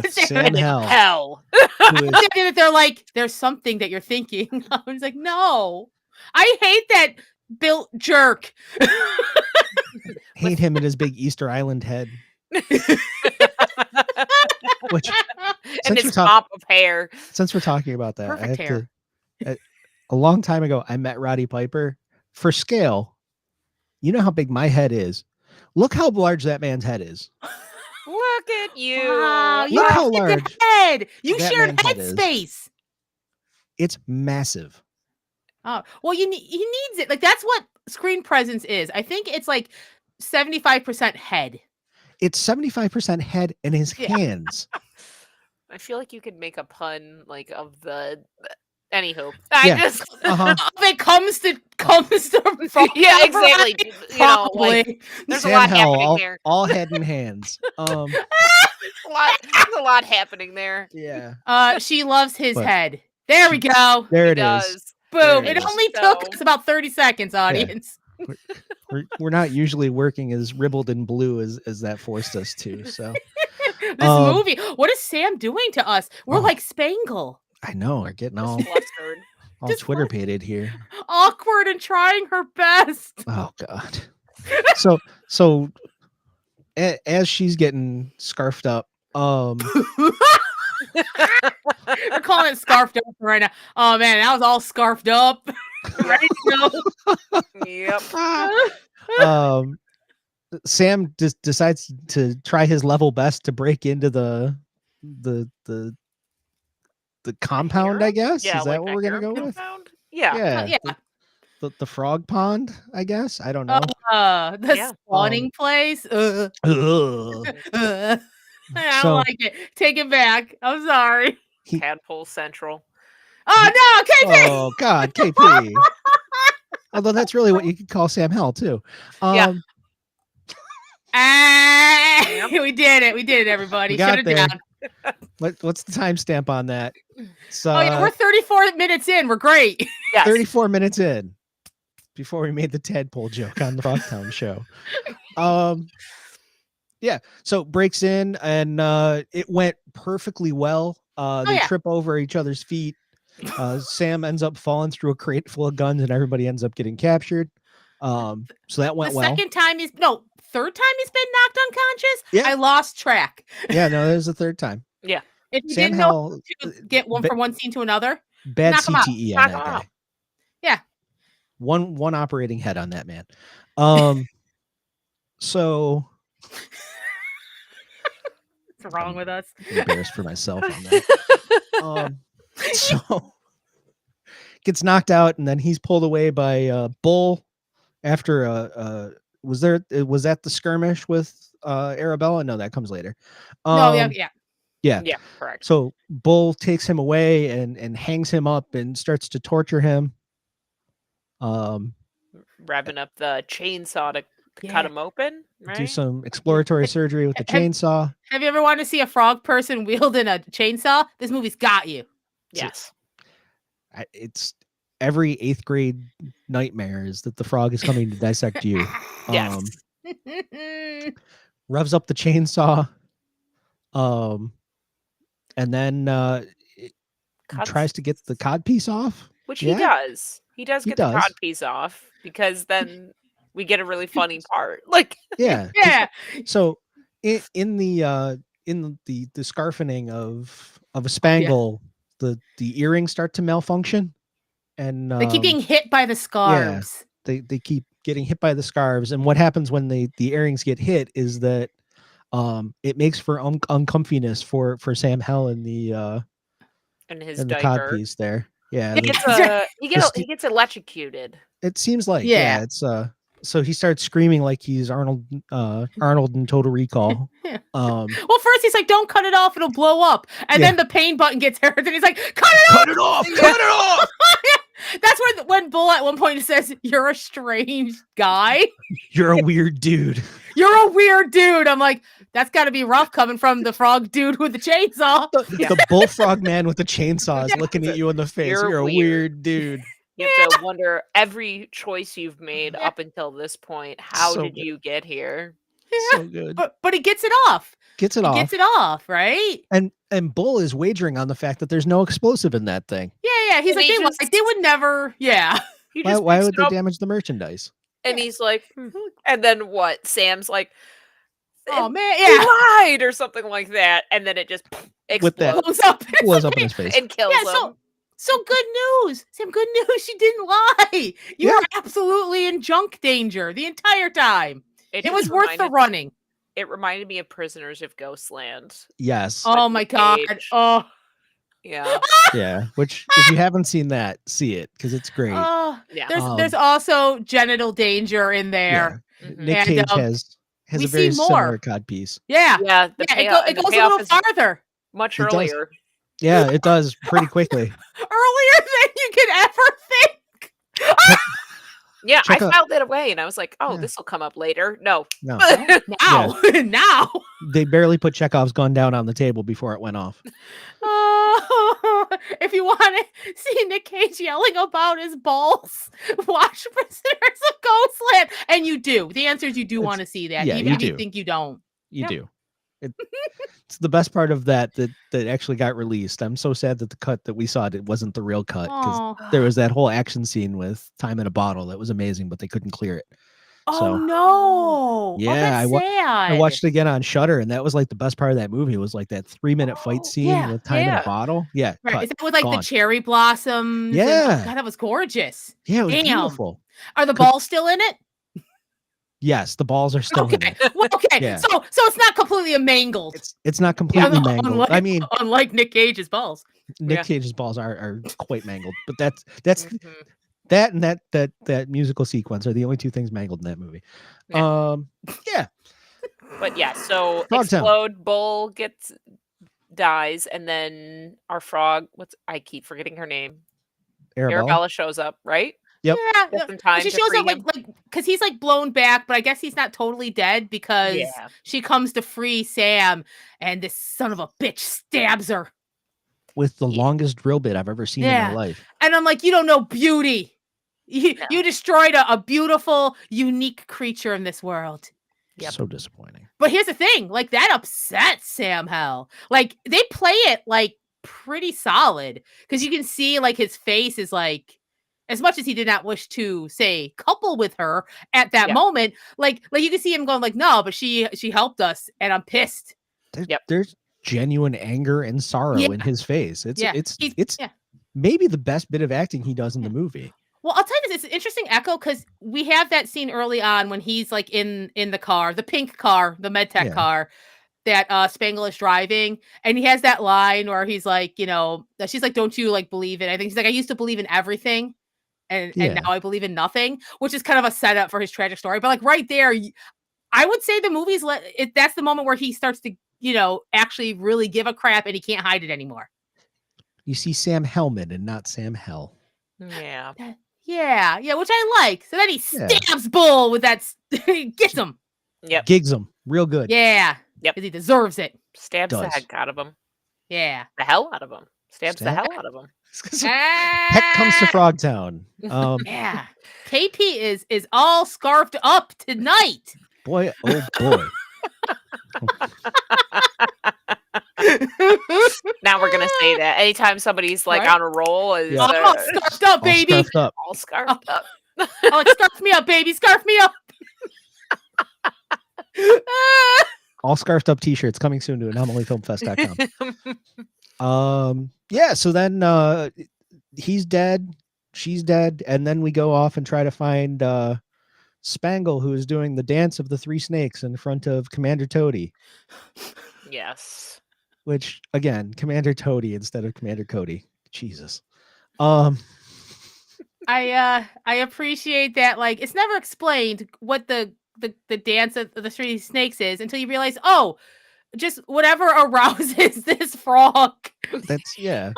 Sam Hell. They're like, there's something that you're thinking. I was like, no. I hate that built jerk. Hate him and his big Easter Island head. Which, and his mop of hair. Since we're talking about that, perfect hair. A long time ago, I met Roddy Piper. For scale, you know how big my head is. Look how large that man's head is. Look at you. Wow, look how large head. You shared head space. It's massive. Oh, well, he needs it. Like that's what screen presence is. I think it's like 75% head. It's 75% head and his hands. I feel like you could make a pun like of the. Anywho, if it comes to yeah, exactly. Probably. There's a lot happening there. All head and hands. There's a lot happening there. Yeah. She loves his head. There we go. There it is. Boom. It only took us about 30 seconds, audience. Yeah. We're not usually working as ribbled and blue as that forced us to. So this movie. What is Sam doing to us? We're like Spangle. I know. We're getting all Twitter-pated here. Awkward and trying her best. Oh God. So as she's getting scarfed up, They're calling it scarfed up right now. Oh man, that was all scarfed up. Ready to go. Yep. Sam just decides to try his level best to break into the compound, I guess. Yeah, is that what we're gonna go with? Yeah. The frog pond, I guess. I don't know. The spawning place. I don't like it. Take it back. I'm sorry. Tadpole Central. Oh no, KP! Oh God, KP. Although that's really what you could call Sam Hell too. We did it. We did it, everybody. Got there. What's the timestamp on that? It's, Oh yeah, we're 34 minutes in. We're great. Yes. 34 minutes in before we made the tadpole joke on the Frogtown show. Yeah, so breaks in and it went perfectly well. They yeah. trip over each other's feet. Sam ends up falling through a crate full of guns and everybody ends up getting captured. So that went The well. third time he's been knocked unconscious. Yeah. I lost track. Yeah, no, there's the third time. Yeah. If you Sam didn't Hell know to get one from one scene to another, bad knock 'em out. CTE on Knock that 'em guy. out. Yeah. One operating head on that man. So what's wrong with us? I'm embarrassed for myself on that. So gets knocked out and then he's pulled away by Bull after was that the skirmish with Arabella? No, that comes later. No, yeah. Yeah. Yeah, correct. So Bull takes him away and hangs him up and starts to torture him. Revving up the chainsaw to cut him open, right? Do some exploratory surgery with the chainsaw. Have you ever wanted to see a frog person wielding a chainsaw? This movie's got you. Yes. It's every 8th grade nightmare is that the frog is coming to dissect you. Yes. Revs up the chainsaw. And then tries to get the cod piece off. Which he does. He does get the cod piece off because then we get a really funny part. Like yeah. Yeah. So in the scarfening of a spangle, the earrings start to malfunction. And they keep getting hit by the scarves. Yeah, they keep getting hit by the scarves. And what happens when the earrings get hit is that it makes for uncomfiness for Sam Hell in the and his in the diaper. cod piece there. Yeah, he gets electrocuted. It seems like it's so he starts screaming like he's Arnold in Total Recall. Well, first he's like, "Don't cut it off; it'll blow up," and then the pain button gets hurt, and he's like, "Cut it off! Cut it off!" That's when Bull at one point says, "You're a strange guy. You're a weird dude. You're a weird dude." I'm like, that's got to be rough coming from the frog dude with the chainsaw. The bullfrog man with the chainsaw is looking at you in the face. You're a weird dude. You have to wonder every choice you've made up until this point. How did you get here? So good. But he gets it off. Gets it off, right? And Bull is wagering on the fact that there's no explosive in that thing. Yeah. He's like, they would never. Yeah. Why would they damage the merchandise? And he's like, and then what? Sam's like, oh man, he lied or something like that, and then it just explodes blows up in his face and kills him. So good news, Sam. Good news. She didn't lie. You were absolutely in junk danger the entire time. It was worth the running. It reminded me of Prisoners of Ghostland. Yes. Oh my god. Oh. Yeah. Yeah. Which, if you haven't seen that, see it because it's great. There's also genital danger in there. Yeah. Nick Cage has a very similar cod piece. Yeah. Yeah. It goes a little farther. Much earlier. Yeah, it does pretty quickly. Earlier than you could ever think. Yeah, I filed it away and I was like, oh, this will come up later. No. Now. Now. They barely put Chekhov's gun down on the table before it went off. If you want to see Nick Cage yelling about his balls, watch Prisoners of Ghostland. And you do. The answer is you do want to see that. Yeah, even if do. you think you don't. You do. It's the best part of that actually got released. I'm so sad that the cut that we saw, it wasn't the real cut because there was that whole action scene with Time in a Bottle that was amazing, but they couldn't clear it. Oh no! Yeah, I watched it again on Shudder, and that was like the best part of that movie was like that 3-minute fight scene with Time in a Bottle. Yeah, right. Is that with like the cherry blossoms? Yeah, God, that was gorgeous. Yeah, it was beautiful. Are the balls still in it? Yes, the balls are still in it. Well, okay, yeah. So it's not completely mangled. It's not completely mangled. I mean, unlike Nick Cage's balls. Nick Cage's balls are quite mangled, but that's that and that musical sequence are the only two things mangled in that movie. Yeah. But yeah, so Frogtown. Explode, Bull dies, and then our frog, I keep forgetting her name. Arabella shows up, right? Yep. Yeah, Get yeah. some time She to shows free up like him. because he's like blown back, but I guess he's not totally dead because Yeah. she comes to free Sam, and this son of a bitch stabs her. With the Yeah. longest drill bit I've ever seen in my Yeah. life. And I'm like, you don't know beauty. You, No. you destroyed a beautiful, unique creature in this world. Yep. So disappointing. But here's the thing, like that upsets Sam Hell. Like they play it like pretty solid because you can see like his face is like, as much as he did not wish to say couple with her at that Yeah. moment, like you can see him going like, no, but she helped us, and I'm pissed. There's genuine anger and sorrow Yeah. in his face. It's Yeah. it's He's- it's yeah. maybe the best bit of acting he does in the movie. Well, I'll tell you this, it's an interesting echo because we have that scene early on when he's like in the car, the pink car, the MedTech Yeah. car that Spangle is driving, and he has that line where he's like, you know, she's like, don't you like believe in? I think he's like, I used to believe in everything, and Yeah. now I believe in nothing, which is kind of a setup for his tragic story. But like right there, I would say the movie's that's the moment where he starts to, you know, actually really give a crap, and he can't hide it anymore. You see Sam Hellman and not Sam Hell. Yeah. Yeah, which I like. So then he Yeah. stabs Bull with that, gets him. Yep. Gigs him real good. Yeah. Yep. Because he deserves it. Stabs the Does. heck out of him. Yeah. The hell out of him. Stabs the Stab- hell out of him. Heck comes to Frogtown. Yeah. KP is all scarfed up tonight. Boy, oh boy. Now we're gonna say that anytime somebody's like Right? on a roll, is Yeah. All scarfed up, All baby. scarfed up. all scarfed up. Oh, like, scarf me up, baby. Scarf me up. All scarfed up t-shirts coming soon to anomalyfilmfest.com. Yeah, so then he's dead, she's dead, and then we go off and try to find Spangle, who is doing the dance of the three snakes in front of Commander Toady, Yes. which again, Commander Toady instead of Commander Cody. Jesus. I appreciate that. Like, it's never explained what the dance of the three snakes is until you realize, oh, just whatever arouses this frog. That's yeah.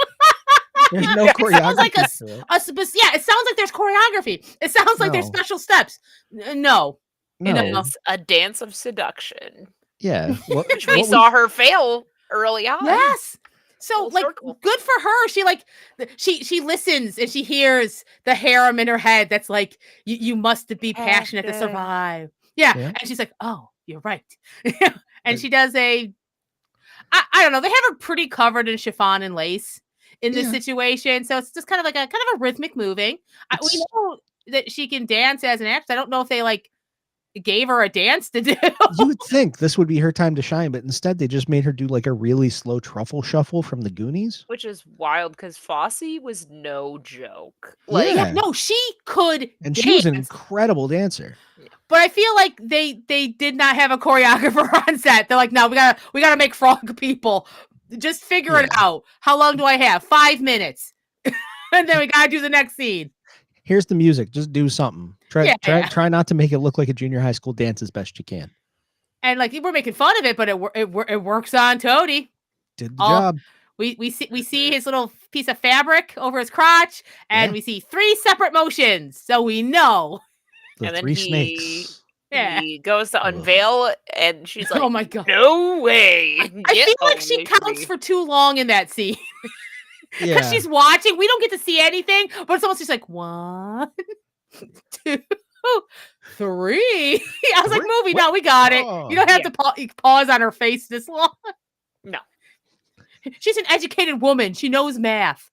There's no It choreography. sounds like to it. yeah, it sounds like there's choreography. It sounds like there's No. special steps. No. No. It's a dance of seduction. Yeah. What, Which we saw her fail early on. Yes. So Full like circle. good for her. She like she listens and she hears the harem in her head that's like you must be passionate to Passion. survive. Yeah. Yeah. And she's like, "Oh, you're right." And she does I don't know. They have her pretty covered in chiffon and lace in this Yeah. situation. So it's just kind of like a rhythmic moving. We It's- know that she can dance as an actress. I don't know if they like gave her a dance to do. You would think this would be her time to shine, but instead they just made her do like a really slow truffle shuffle from the Goonies. Which is wild because Fosse was no joke. Yeah. Yeah, no, she could And dance. she was an incredible dancer. But I feel like they did not have a choreographer on set. They're like, no, we gotta make frog people. Just figure it Yeah. out. How long do I have? 5 minutes. And then we gotta do the next scene. Here's the music. Just do something. Yeah. Try not to make it look like a junior high school dance as best you can. And like we're making fun of it, but it works on Toady. Did the Oh, job. We see his little piece of fabric over his crotch, and Yeah. we see 3 separate motions, so we know. The and then three he- snakes. Yeah. He goes to unveil and she's like, Oh my god. no way. I Get feel like she away from counts me." for too long in that scene. Because Yeah. she's watching. We don't get to see anything, but someone's just like 1, 2, 3. I was like, Three? movie, no, we got it. Oh, You don't have yeah. to pause on her face this long. No. She's an educated woman. She knows math.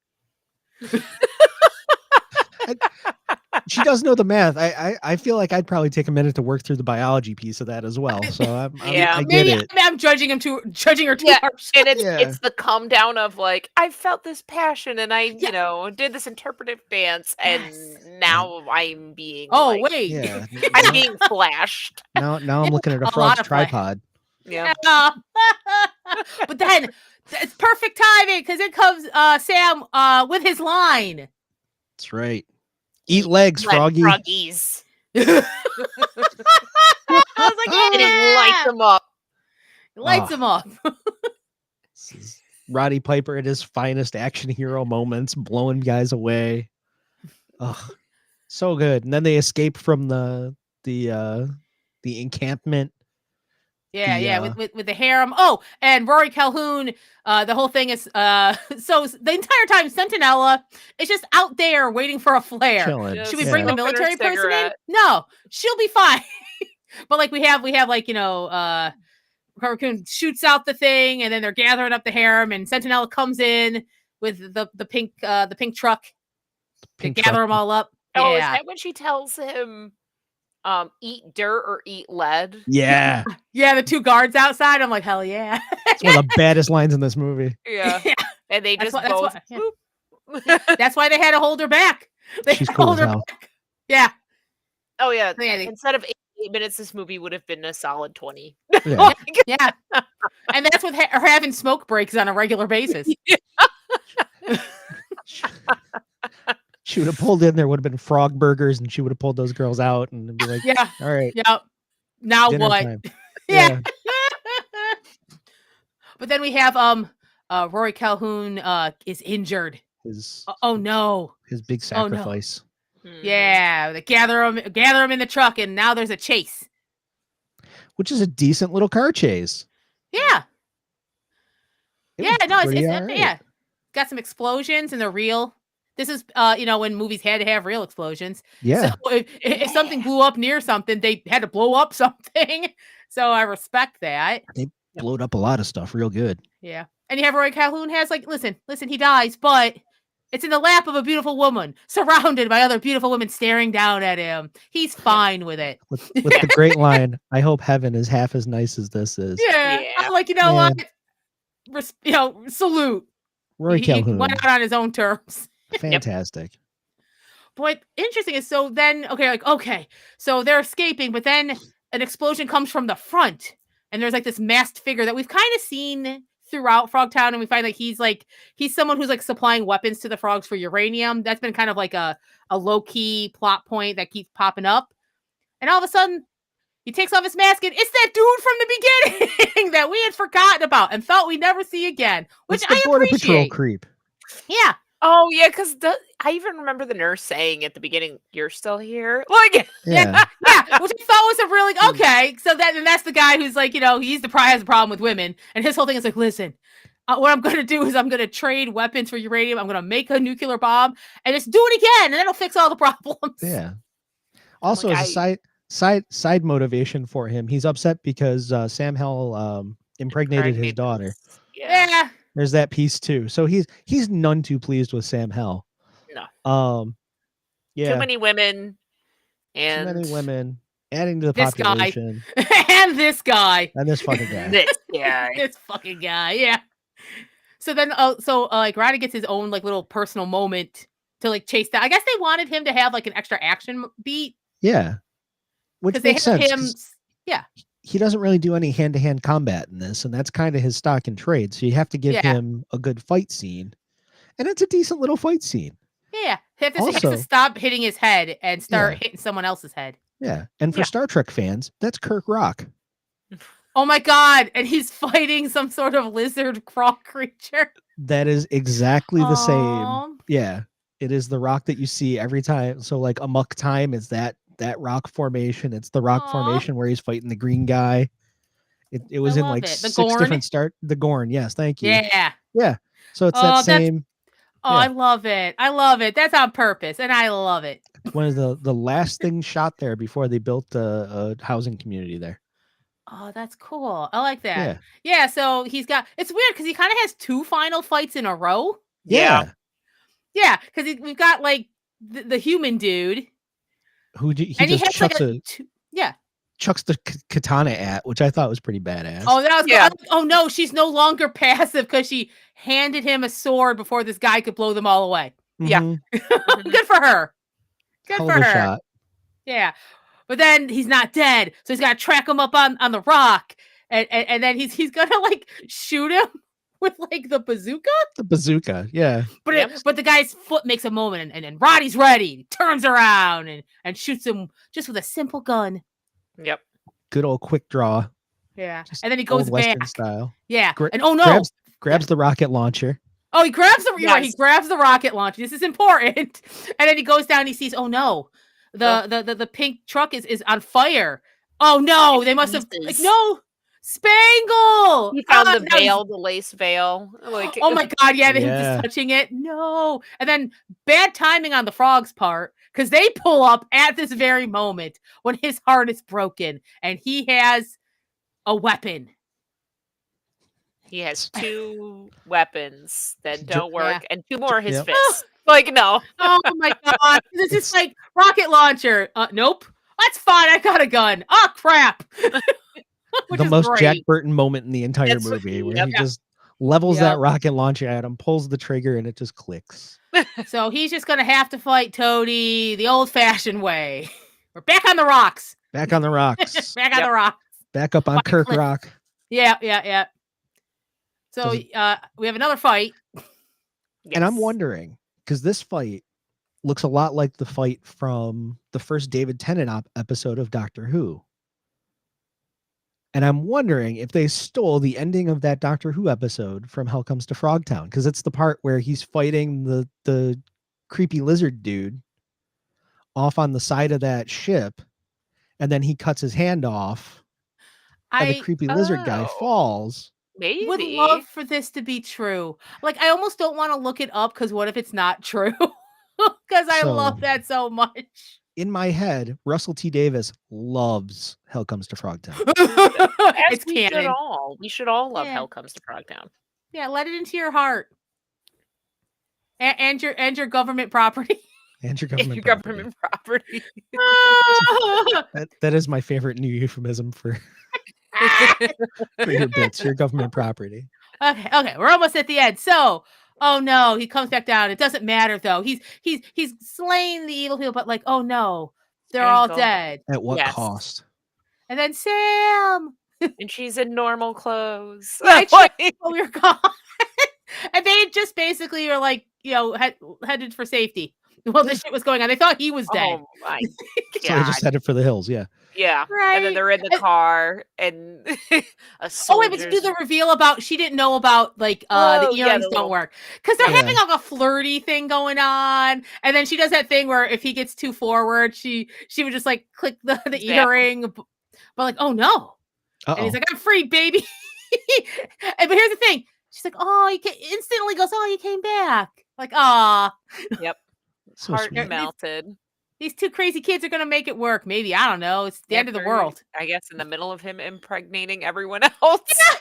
She does know the math. I feel like I'd probably take a minute to work through the biology piece of that as well. So Yeah. I get Maybe it. I'm judging her too Yeah, harsh. And it's Yeah. it's the come down of like, I felt this passion and I, Yeah. did this interpretive dance and Yes. now I'm being Oh, like, wait. Yeah. I'm being flashed. now I'm looking at a A lot frog's of flash. tripod. Yeah. But then it's perfect timing because it comes Sam with his line. That's right. Eat legs, Let Froggy. Froggies. I was like, And he lights them up. Lights Ah. him up. This is Roddy Piper at his finest action hero moments, blowing guys away. Ugh. So good. And then they escape from the encampment. Yeah, The, yeah, with the harem. Oh, and Rory Calhoun. The whole thing is so the entire time Sentinella is just out there waiting for a flare. chilling. Just Should we bring the smoking her military person in? cigarette. No, she'll be fine. But like we have like Raccoon shoots out the thing, and then they're gathering up the harem, and Sentinella comes in with the pink truck to gather them all up. Oh, is Yeah, that when she tells him, eat dirt or eat lead? Yeah. yeah. The two guards outside. I'm like, hell yeah. It's one of the baddest lines in this movie. Yeah. Yeah. And they That's just why- that's both. why- Yeah. That's why they had to hold her back. They She's had to cool hold as her hell. back. Yeah. Oh, yeah. Yeah, they- Instead of 8 minutes, this movie would have been a solid 20. Yeah. Yeah. And that's with her having smoke breaks on a regular basis. She would have pulled in. There would have been frog burgers, and she would have pulled those girls out and be like, Yeah. "All right, Yep. Now dinner what? time." Yeah. But then we have Rory Calhoun is injured. His Oh no. his big Oh, no. sacrifice. Mhm. Yeah, they gather him in the truck, and now there's a chase. Which is a decent little car chase. Yeah. It Yeah, was no, pretty it's all right. yeah. Got some explosions and they're real. This is when movies had to have real explosions. Yeah. So if something blew up near something, they had to blow up something. So I respect that. They blowed up a lot of stuff real good. Yeah. And you have Roy Calhoun has like, listen, he dies, but it's in the lap of a beautiful woman, surrounded by other beautiful women staring down at him. He's fine with it. With the great line, "I hope heaven is half as nice as this is." Yeah. Yeah. I'm like, Yeah. what? Salute. Roy He Calhoun, went out on his own terms. fantastic. But interesting is so then okay, so they're escaping, but then an explosion comes from the front, and there's like this masked figure that we've kind of seen throughout Frogtown, and we find like he's someone who's like supplying weapons to the frogs for uranium. That's been kind of like a low-key plot point that keeps popping up. And all of a sudden he takes off his mask, and it's that dude from the beginning that we had forgotten about and thought we'd never see again, which It's the I Border Patrol appreciate. creep. Yeah. Oh, yeah, because I even remember the nurse saying at the beginning, "You're still here?" Like, Yeah. Yeah, which I thought was a really okay. So that's the guy who's like, he's has a problem with women, and his whole thing is like, listen, what I'm gonna do is I'm gonna trade weapons for uranium. I'm gonna make a nuclear bomb and just do it again, and that'll fix all the problems. Yeah. Also, Like, as a side motivation for him, he's upset because Sam Hell impregnated his daughter. Yeah. There's that piece too. So he's none too pleased with Sam Hell. No. Yeah. Too many women. And Too many women adding to the This guy. population. And this guy. And this fucking guy. This guy. This fucking guy. Yeah. So then, like Roddy gets his own like little personal moment to like chase down. I guess they wanted him to have like an extra action beat. Yeah. Which Because they makes have sense. him. 'Cause Yeah. he doesn't really do any hand-to-hand combat in this, and that's kind of his stock and trade. So you have to give Yeah. him a good fight scene. And it's a decent little fight scene. Yeah. He has Also- to stop hitting his head and start Yeah. hitting someone else's head. Yeah. And for Yeah. Star Trek fans, that's Kirk Rock. Oh my god! And he's fighting some sort of lizard crawl creature. That is exactly the same. Aw. Yeah. It is the rock that you see every time. So like Amok Time is that rock formation. It's the rock Aw. formation where he's fighting the green guy. It was I in love like it. The 6 Gorn? different the Gorn. Yes, thank you. Yeah. Yeah. So it's Oh, that that's- same Oh, Yeah. I love it. I love it. That's on purpose, and I love it. one of the last things shot there before they built a housing community there. Oh, that's cool. I like that. Yeah. Yeah. So he's got. It's weird because he kind of has 2 final fights in a row. Yeah. Yeah, because we've got like the human dude, He and he just has chucks like chucks the katana at, which I thought was pretty badass. Oh, that was Yeah. oh no, she's no longer passive because she handed him a sword before this guy could blow them all away. yeah. Mhm. Good for her. Good Hell for of a her. shot. Yeah. But then he's not dead. So he's got to track him up on the rock. And then he's going to like shoot him with like the bazooka. The bazooka. Yeah. But Yep. but the guy's foot makes a moment and Roddy's ready. He turns around and shoots him just with a simple gun. Yep. Good old quick draw. Yeah. Just And then he old goes Western back. style. Yeah. Gra- And oh no. Grabs the rocket launcher. Oh, he grabs the Yes. he grabs the rocket launcher. This is important. And then he goes down. And he sees, oh no, the pink truck is on fire. Oh no, they must have like no Spangle. He found the now he's- veil, the lace veil. Like, Oh my god, yeah, him Yeah. just touching it. No. And then bad timing on the frog's part, because they pull up at this very moment when his heart is broken and he has a weapon. he has 2 weapons that don't work, Yeah. and 2 more his Yep. fists. Like, no. Oh my god. This is like rocket launcher. Nope. That's fine. I got a gun. Oh crap. Which The is most great. Jack Burton moment in the entire That's- movie, where yep. he just levels that Yep. rocket launcher at him, pulls the trigger, and it just clicks. So he's just gonna have to fight Toady the old-fashioned way. We're back on the rocks. Back on the rocks. Back on the rocks. Back up on Fucking Kirk cliff. Rock. Yeah. So Does we have another fight. And I'm Yes. wondering, because this fight looks a lot like the fight from the first David Tennant episode of Doctor Who. And I'm wondering if they stole the ending of that Doctor Who episode from Hell Comes to Frogtown, because it's the part where he's fighting the creepy lizard dude off on the side of that ship, and then he cuts his hand off, and the creepy lizard guy Oh. falls. Maybe. Would love for this to be true. Like, I almost don't want to look it up because what if it's not true? Because I love So- that so much. In my head, Russell T. Davis loves Hell Comes to Frogtown. As It's we should canon. all. We should all love Yeah. Hell Comes to Frogtown. Yeah, let it into your heart. And your government property. And your Your government property. government property. That is my favorite new euphemism for your bits, your government property. Okay, we're almost at the end. So, oh no, he comes back down. It doesn't matter though. He's slain the evil people, but like, oh no, they're all Spangle. dead. At what Yes. cost? And then Sam, And she's in normal clothes. Yeah, Like, oh, you're gone. And they just basically are like, headed for safety. Well, this shit was going on. They thought he was dead. oh my So they god. just headed for the hills, yeah. Yeah. Right. And then they're in the And- car and a Oh wait, but you do soldier's- the reveal about she didn't know about like Oh, the yeah, earrings the don't little- work because they're Yeah. having like a flirty thing going on, and then she does that thing where if he gets too forward, she would just like click the Exactly. earring, but like oh no, and Uh-oh. he's like I'm free, baby. But here's the thing, she's like oh instantly goes oh you came back like ah So heart sweet. melted. these 2 crazy kids are gonna make it work. Maybe I don't know. It's the end of the After, world. I guess in the middle of him impregnating everyone else.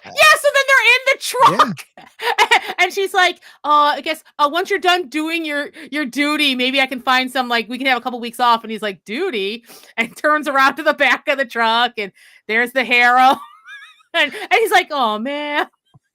Yeah, so then they're in the truck. And she's like, I guess once you're done doing your duty, maybe I can find some, like, we can have a couple weeks off. And he's like, duty? And turns around to the back of the truck, and there's the harrow. and he's like, oh, man.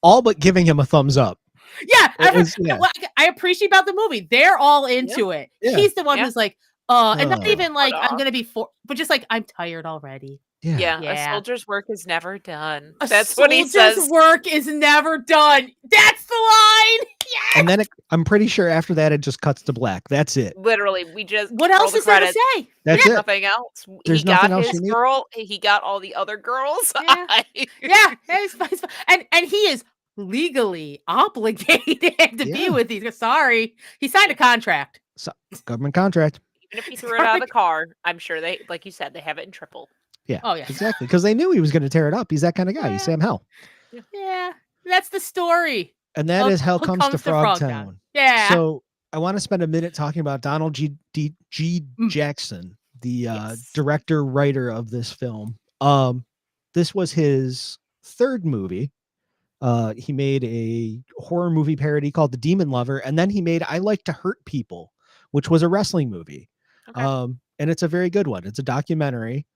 All but giving him a thumbs up. Yeah, It was- yeah. what I appreciate about the movie, they're all into it. Yeah. He's the one Yeah. who's like, and not Oh. even like, Put I'm off. going to be, but just like, I'm tired already. Yeah, Yeah. a soldier's work is never done. A That's what he soldier's says. work is never done. That's the line. Yes. And then I'm pretty sure after that it just cuts to black. That's it. Literally, we just What roll else the is there to credits. say? That's There's it. nothing else. There's he got nothing else his you need. girl. He got all the other girls. Yeah. Yeah, it's fine. And he is legally obligated to be Yeah. with these. Sorry, he signed a contract. Government contract. Even if he threw it out of the car, I'm sure they, like you said, they have it in triple. Yeah. Oh, yeah. Exactly. Because they knew he was going to tear it up. He's that kind of guy. He's Yeah. Sam Hell. Yeah, that's the story. And that is Hell Comes to Frogtown. Frogtown. Yeah. So I want to spend a minute talking about Donald G. Mm. Jackson, the Yes. director, writer of this film. This was his 3rd movie. He made a horror movie parody called The Demon Lover, and then he made I Like to Hurt People, which was a wrestling movie. Okay. And it's a very good one. It's a documentary.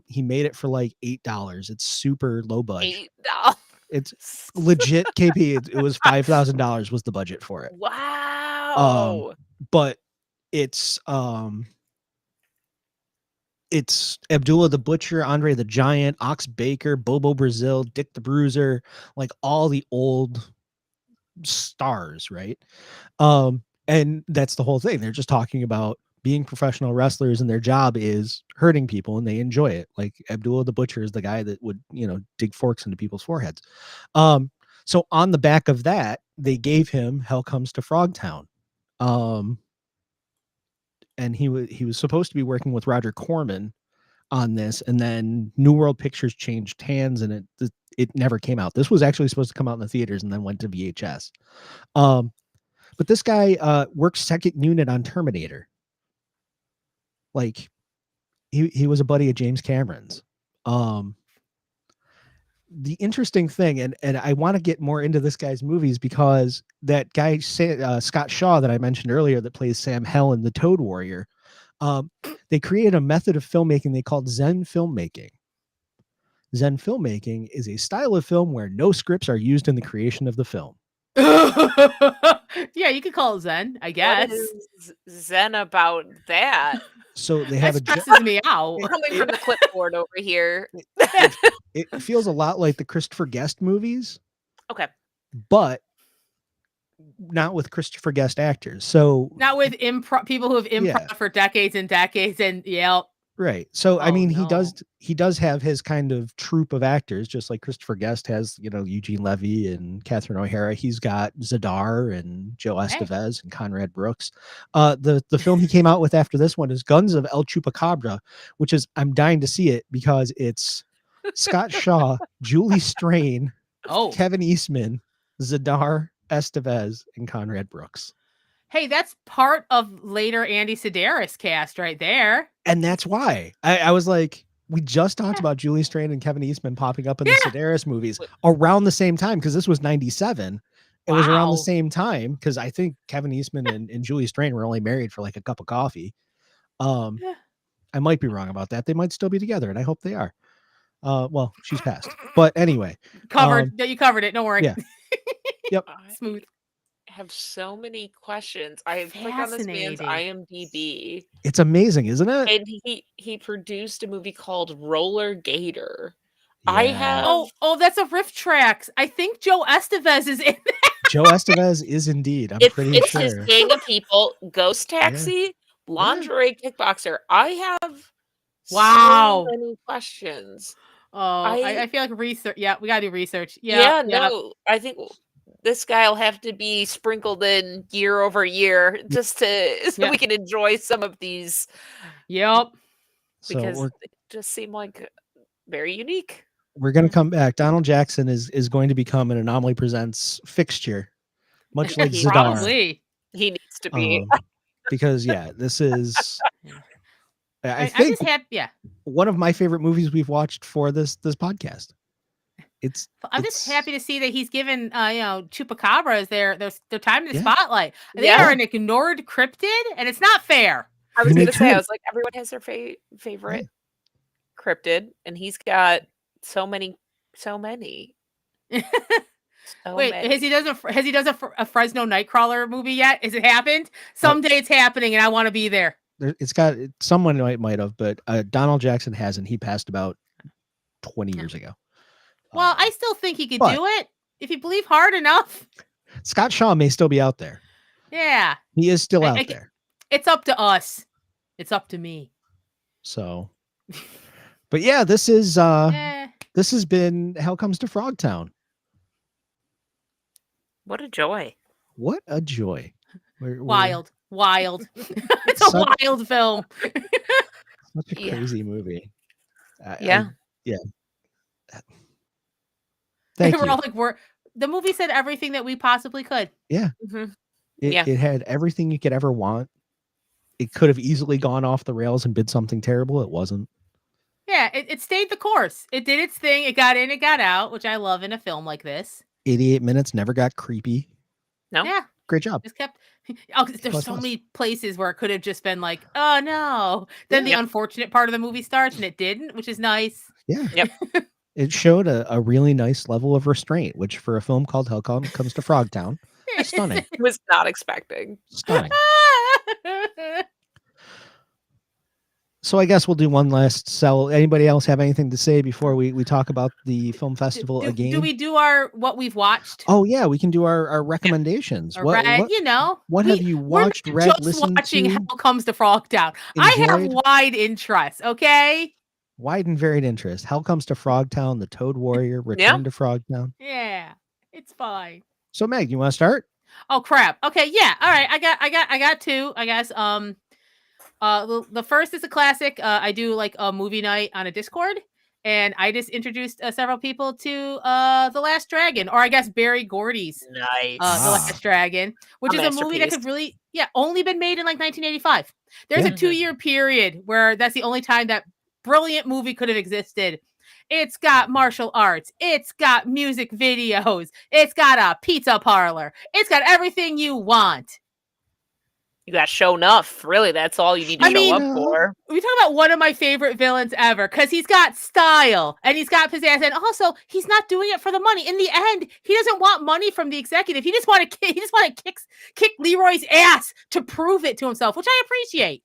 He made it for like $8. It's super low budget. $8. It's legit KP. It was $5,000 was the budget for it. Wow. But it's Abdullah the Butcher, Andre the Giant, Ox Baker, Bobo Brazil, Dick the Bruiser, like all the old stars, right? And that's the whole thing. They're just talking about being professional wrestlers, and their job is hurting people, and they enjoy it. Like Abdullah the Butcher is the guy that would, dig forks into people's foreheads. So on the back of that, they gave him Hell Comes to Frogtown. And he was supposed to be working with Roger Corman on this, and then New World Pictures changed hands, and it never came out. This was actually supposed to come out in the theaters and then went to VHS. But this guy worked second unit on Terminator. Like he was a buddy of James Cameron's. The interesting thing, and I want to get more into this guy's movies, because that guy Scott Shaw that I mentioned earlier that plays Sam Hell in The Toad Warrior, they created a method of filmmaking they called Zen filmmaking. Zen filmmaking is a style of film where no scripts are used in the creation of the film. Yeah, you could call it Zen, I guess. What is Zen about that? So they have That stresses me out. Coming from the clipboard over here. It feels a lot like the Christopher Guest movies. Okay. But not with Christopher Guest actors. So not with people who have improv for decades and decades, and right. So I mean, no. he does have his kind of troupe of actors, just like Christopher Guest has, Eugene Levy and Catherine O'Hara. He's got Zadar and Joe Estevez and Conrad Brooks. The film he came out with after this one is Guns of El Chupacabra, which is, I'm dying to see it because it's Scott Shaw, Julie Strain, Kevin Eastman, Zadar, Estevez, and Conrad Brooks. Hey, that's part of later Andy Sedaris cast right there. And that's why I was like, we just talked about Julie Strain and Kevin Eastman popping up in the Sedaris movies around the same time, because this was 97. It was around the same time, because I think Kevin Eastman and Julie Strain were only married for like a cup of coffee. I might be wrong about that. They might still be together, and I hope they are. Well, she's passed. But anyway. You covered it. Don't worry. Yeah. Yep. Smooth. Have so many questions. I have clicked on this man's IMDb. It's amazing, isn't it? And he produced a movie called Roller Gator. Yeah. I have oh, that's a riff tracks. I think Joe Estevez is in there. Joe Estevez is indeed. It's sure. his gang of people. Ghost Taxi, Lingerie Kickboxer. I have so many questions. Oh, I feel like research. Yeah, we gotta do research. No, I think this guy will have to be sprinkled in year over year just so we can enjoy some of these. Yep. Because they just seem like very unique. We're going to come back. Donald Jackson is going to become an Anomaly Presents fixture, much like Zadar. Probably. He needs to be. Because, this is... I think one of my favorite movies we've watched for this podcast. I'm just happy to see that he's given chupacabras their time in the spotlight. They are an ignored cryptid, and it's not fair. I was going to say, I was like, everyone has their favorite cryptid, and he's got so many. Wait, has he done a Fresno Nightcrawler movie yet? Has it happened? Someday it's happening, and I want to be there. It's got someone might have, but Donald Jackson hasn't. He passed about 20 years ago. Well, I still think he could do it if you believe hard enough. Scott Shaw may still be out there. Yeah. He is still out there. It's up to us. It's up to me. So, but this is, this has been Hell Comes to Frogtown. What a joy. What a joy. Wild. It's a wild film. Such a crazy movie. Thank you. We're all like, the movie said everything that we possibly could. Yeah. Mm-hmm. It had everything you could ever want. It could have easily gone off the rails and been something terrible. It wasn't. Yeah, it stayed the course. It did its thing. It got in, it got out, which I love in a film like this. 88 minutes, never got creepy. No. Yeah. Great job. Just kept. There's so many places where it could have just been like, oh no. Then the unfortunate part of the movie starts, and it didn't, which is nice. Yeah. Yep. It showed a really nice level of restraint, which for a film called Hell Comes to Frogtown, stunning. I was not expecting. Stunning. So I guess we'll do one last sell. Anybody else have anything to say before we talk about the film festival again? Do we do what we've watched? Oh yeah, we can do our recommendations. What have you watched, read, listened watching to? Hell Comes to Frogtown. I have wide interest, okay? Wide and varied interest. Hell Comes to Frogtown, The Toad Warrior, Return to Frogtown. Yeah. It's fine. So Meg, you want to start? Oh crap. Okay, yeah. All right. I got two, I guess. The first is a classic. I do like a movie night on a Discord, and I just introduced several people to The Last Dragon, or I guess Barry Gordy's Nice. The Last Dragon, which A is a movie that could really, only been made in like 1985. There's Yeah. a 2-year period where that's the only time that brilliant movie could have existed. It's got martial arts. It's got music videos. It's got a pizza parlor. It's got everything you want. You got show enough. Really, that's all you need to show up for. We talk about one of my favorite villains ever because he's got style and he's got pizzazz, and also he's not doing it for the money. In the end, he doesn't want money from the executive. He just want to kick Leroy's ass to prove it to himself, which I appreciate.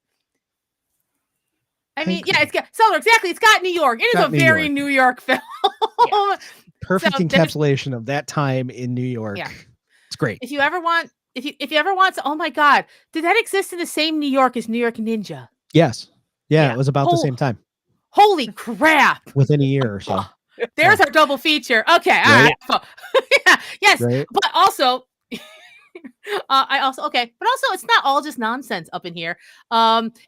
I mean, yeah, it's got Seller, exactly. It's got New York. It is a very New York film. Perfect encapsulation of that time in New York. Yeah, it's great. If you ever want, oh my God, did that exist in the same New York as New York Ninja? Yes. Yeah, it was about the same time. Holy crap! Within a year or so. There's our double feature. Okay, all right. Yeah, yes, right. But also. But also it's not all just nonsense up in here.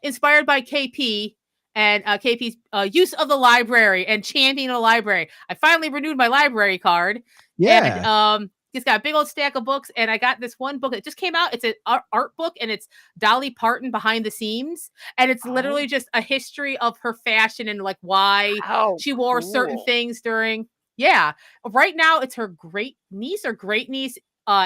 Inspired by KP and KP's use of the library and championing the library. I finally renewed my library card. Yeah. And it's got a big old stack of books, and I got this one book that just came out. It's an art book, and it's Dolly Parton behind the seams, and it's literally just a history of her fashion and like why she wore certain things during. Yeah, right now it's her great niece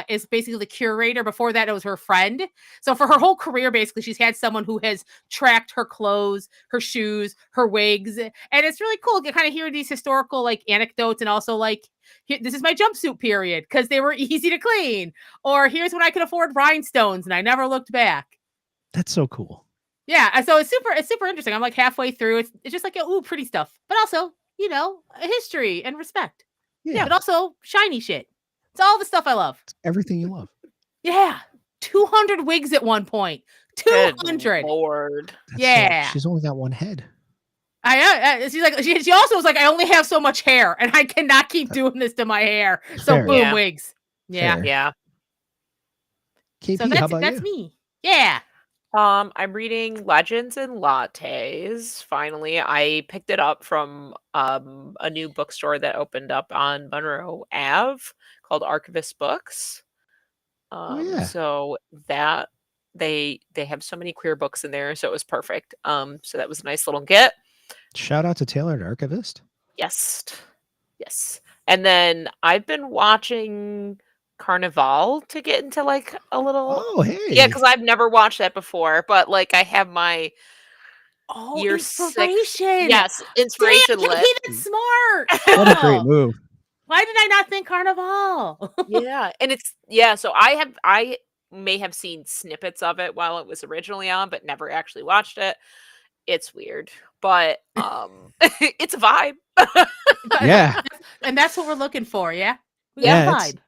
is basically the curator. Before that, it was her friend. So for her whole career, basically, she's had someone who has tracked her clothes, her shoes, her wigs. And it's really cool to kind of hear these historical like anecdotes, and also like, this is my jumpsuit period because they were easy to clean. Or here's when I could afford rhinestones and I never looked back. That's so cool. Yeah. And so it's super interesting. I'm like halfway through. It's just like, pretty stuff, but also, a history and respect. Yeah. But also shiny shit. It's all the stuff I love. It's everything you love. Yeah. 200 wigs at one point. 200. Good Lord. Yeah. She's only got one head. She's like, she also was like, I only have so much hair and I cannot keep doing this to my hair. So Fair. boom, wigs. Yeah. Fair. Yeah. KP, So how about that's you? me. Yeah. I'm reading Legends and Lattes. Finally, I picked it up from a new bookstore that opened up on Monroe Ave called Archivist Books. So that they have so many queer books in there, so it was perfect. So that was a nice little get. Shout out to Taylor the Archivist. Yes. And then I've been watching Carnival to get into like a little. Oh, hey. Yeah, because I've never watched that before, but like I have my year inspiration. 6. Yes, inspiration Damn, list. that's smart. What a great move. Why did I not think Carnival? Yeah, and so I may have seen snippets of it while it was originally on, but never actually watched it. It's weird, but it's a vibe. Yeah. And that's what we're looking for, yeah? We Yeah, got a vibe.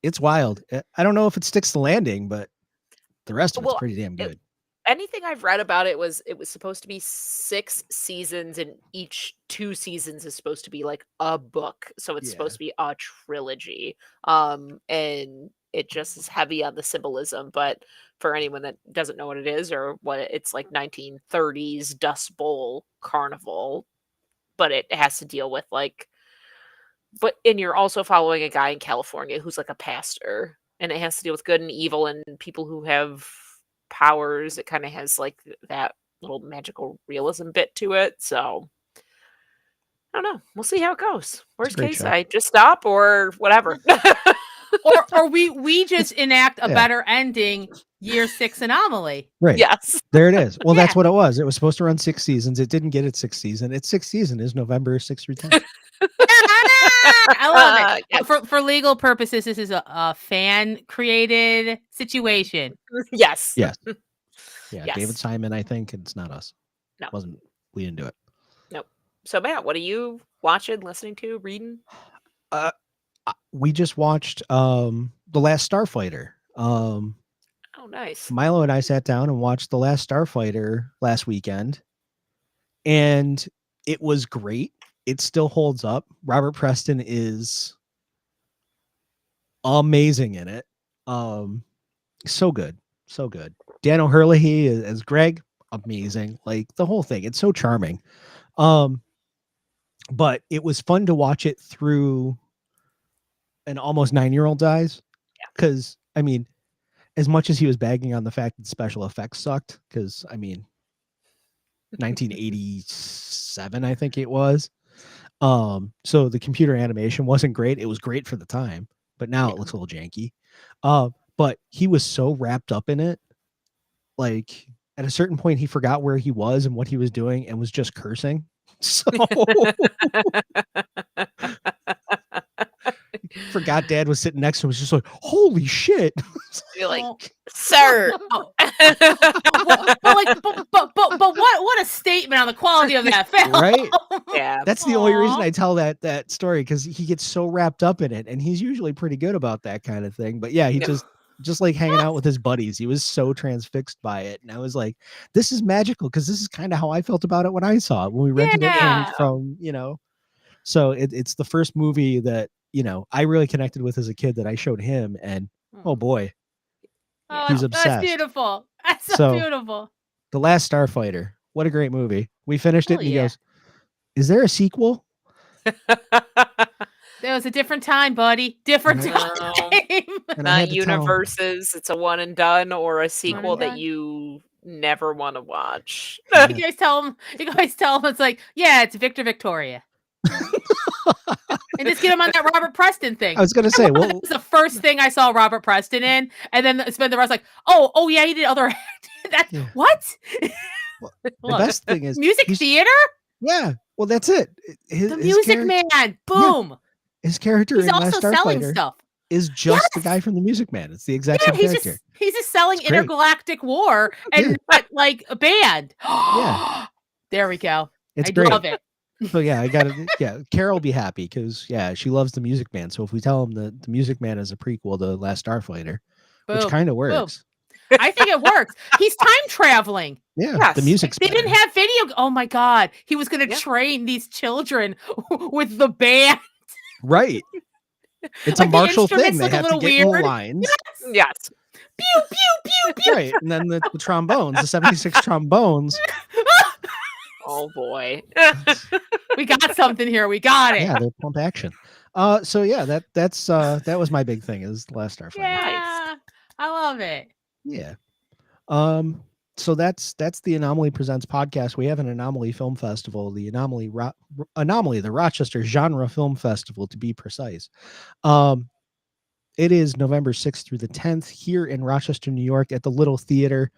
It's wild. I don't know if it sticks the landing, but the rest of it's pretty damn good. Anything I've read about it was supposed to be 6 seasons, and each 2 seasons is supposed to be like a book. So it's supposed to be a trilogy. And it just is heavy on the symbolism. But for anyone that doesn't know what it is or what it's like 1930s Dust Bowl carnival, but it has to deal with and you're also following a guy in California who's like a pastor, and it has to deal with good and evil and people who have powers. It kind of has like that little magical realism bit to it. So I don't know. We'll see how it goes. Worst case, show. I just stop or whatever. or we just enact a better ending, year 6 Anomaly. Right. Yes. There it is. Well, that's what it was. It was supposed to run 6 seasons. It didn't get its 6th season. Its 6th season is November 6th through 10th. I love it. Yes. For legal purposes, this is a fan created situation. Yes. Yes. Yeah. Yes. David Simon, I think. It's not us. No. We didn't do it. Nope. So Matt, what are you watching, listening to, reading? We just watched The Last Starfighter. Oh, nice. Milo and I sat down and watched The Last Starfighter last weekend, and it was great. It still holds up. Robert Preston is amazing in it. So good. Dan O'Herlihy as Greg, amazing. Like the whole thing. It's so charming. But it was fun to watch it through an almost 9-year-old's eyes. Because, I mean, as much as he was bagging on the fact that special effects sucked, because, I mean, 1987, I think it was. So the computer animation wasn't great. It was great for the time, but now it looks a little janky. But he was so wrapped up in it. Like at a certain point, he forgot where he was and what he was doing and was just cursing. So forgot Dad was sitting next to him. Was just like, holy shit. You're like, sir. but what a statement on the quality of that film. Right? Yeah. That's the only reason I tell that story, because he gets so wrapped up in it, and he's usually pretty good about that kind of thing. But yeah, he just like hanging out with his buddies. He was so transfixed by it. And I was like, this is magical, because this is kind of how I felt about it when I saw it, when we rented it from, you know. So it's the first movie that, you know, I really connected with as a kid that I showed him, and oh boy, he's obsessed. That's beautiful. That's so beautiful. The Last Starfighter. What a great movie. We finished it and he goes, is there a sequel? There was a different time, buddy. Different time. Not universes. It's a one and done, or a sequel that you never want to watch. You guys tell him it's like, yeah, it's Victor Victoria. And just get him on that Robert Preston thing. I was gonna say, well, that was the first thing I saw Robert Preston in, and then spend the rest like, oh yeah, he did other. What? Well, the best thing is music theater. Yeah, well, that's it. The Music Man. Boom. Yeah. His character he's in also Last selling Starfighter stuff. Is just the guy from the Music Man. It's the exact same character. He's just selling intergalactic war and not like a band. Yeah. There we go. It's I great. love it. So yeah, I got it. Yeah, Carol will be happy because she loves the Music Man. So if we tell him that the Music Man is a prequel to Last Starfighter, which kind of works. Boom. I think it works. He's time traveling. Yeah, the music's They didn't have video. Oh my God, he was going to train these children with the band. Right. It's like a martial thing. They have to get more lines. Yes. Pew pew pew pew. Right, and then the trombones, the 76 trombones. Oh boy. We got something here. We got it. Yeah, they're pump action. So yeah, that was my big thing, is Last Starfighter. Yeah, I love it. Yeah. So that's the Anomaly Presents podcast. We have an Anomaly Film Festival, the Anomaly, the Rochester Genre Film Festival, to be precise. It is November 6th through the 10th here in Rochester, New York, at the Little Theater.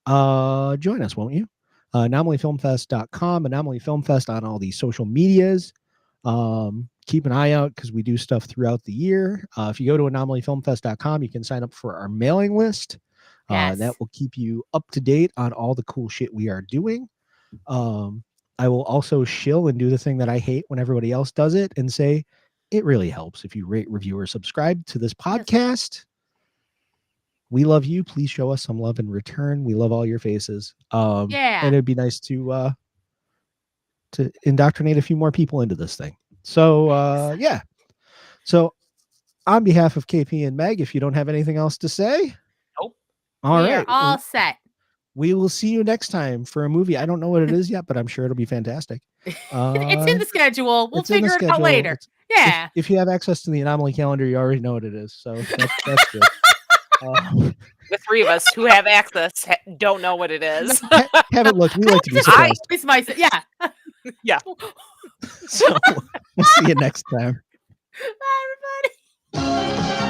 Join us, won't you? AnomalyFilmFest.com, Anomaly Film Fest on all the social medias. Keep an eye out because we do stuff throughout the year. If you go to AnomalyFilmFest.com, you can sign up for our mailing list. That will keep you up to date on all the cool shit we are doing. I will also shill and do the thing that I hate when everybody else does it and say, it really helps if you rate, review, or subscribe to this podcast. We love you. Please show us some love in return. We love all your faces. And it'd be nice to indoctrinate a few more people into this thing. So So on behalf of KP and Meg, if you don't have anything else to say. Nope. All right. All set. We will see you next time for a movie. I don't know what it is yet, but I'm sure it'll be fantastic. It's in the schedule. We'll figure it out later. If you have access to the Anomaly calendar, you already know what it is. So that's good. The three of us who have access don't know what it is. Haven't looked. We like to be surprised. Yeah. So we'll see you next time. Bye, everybody.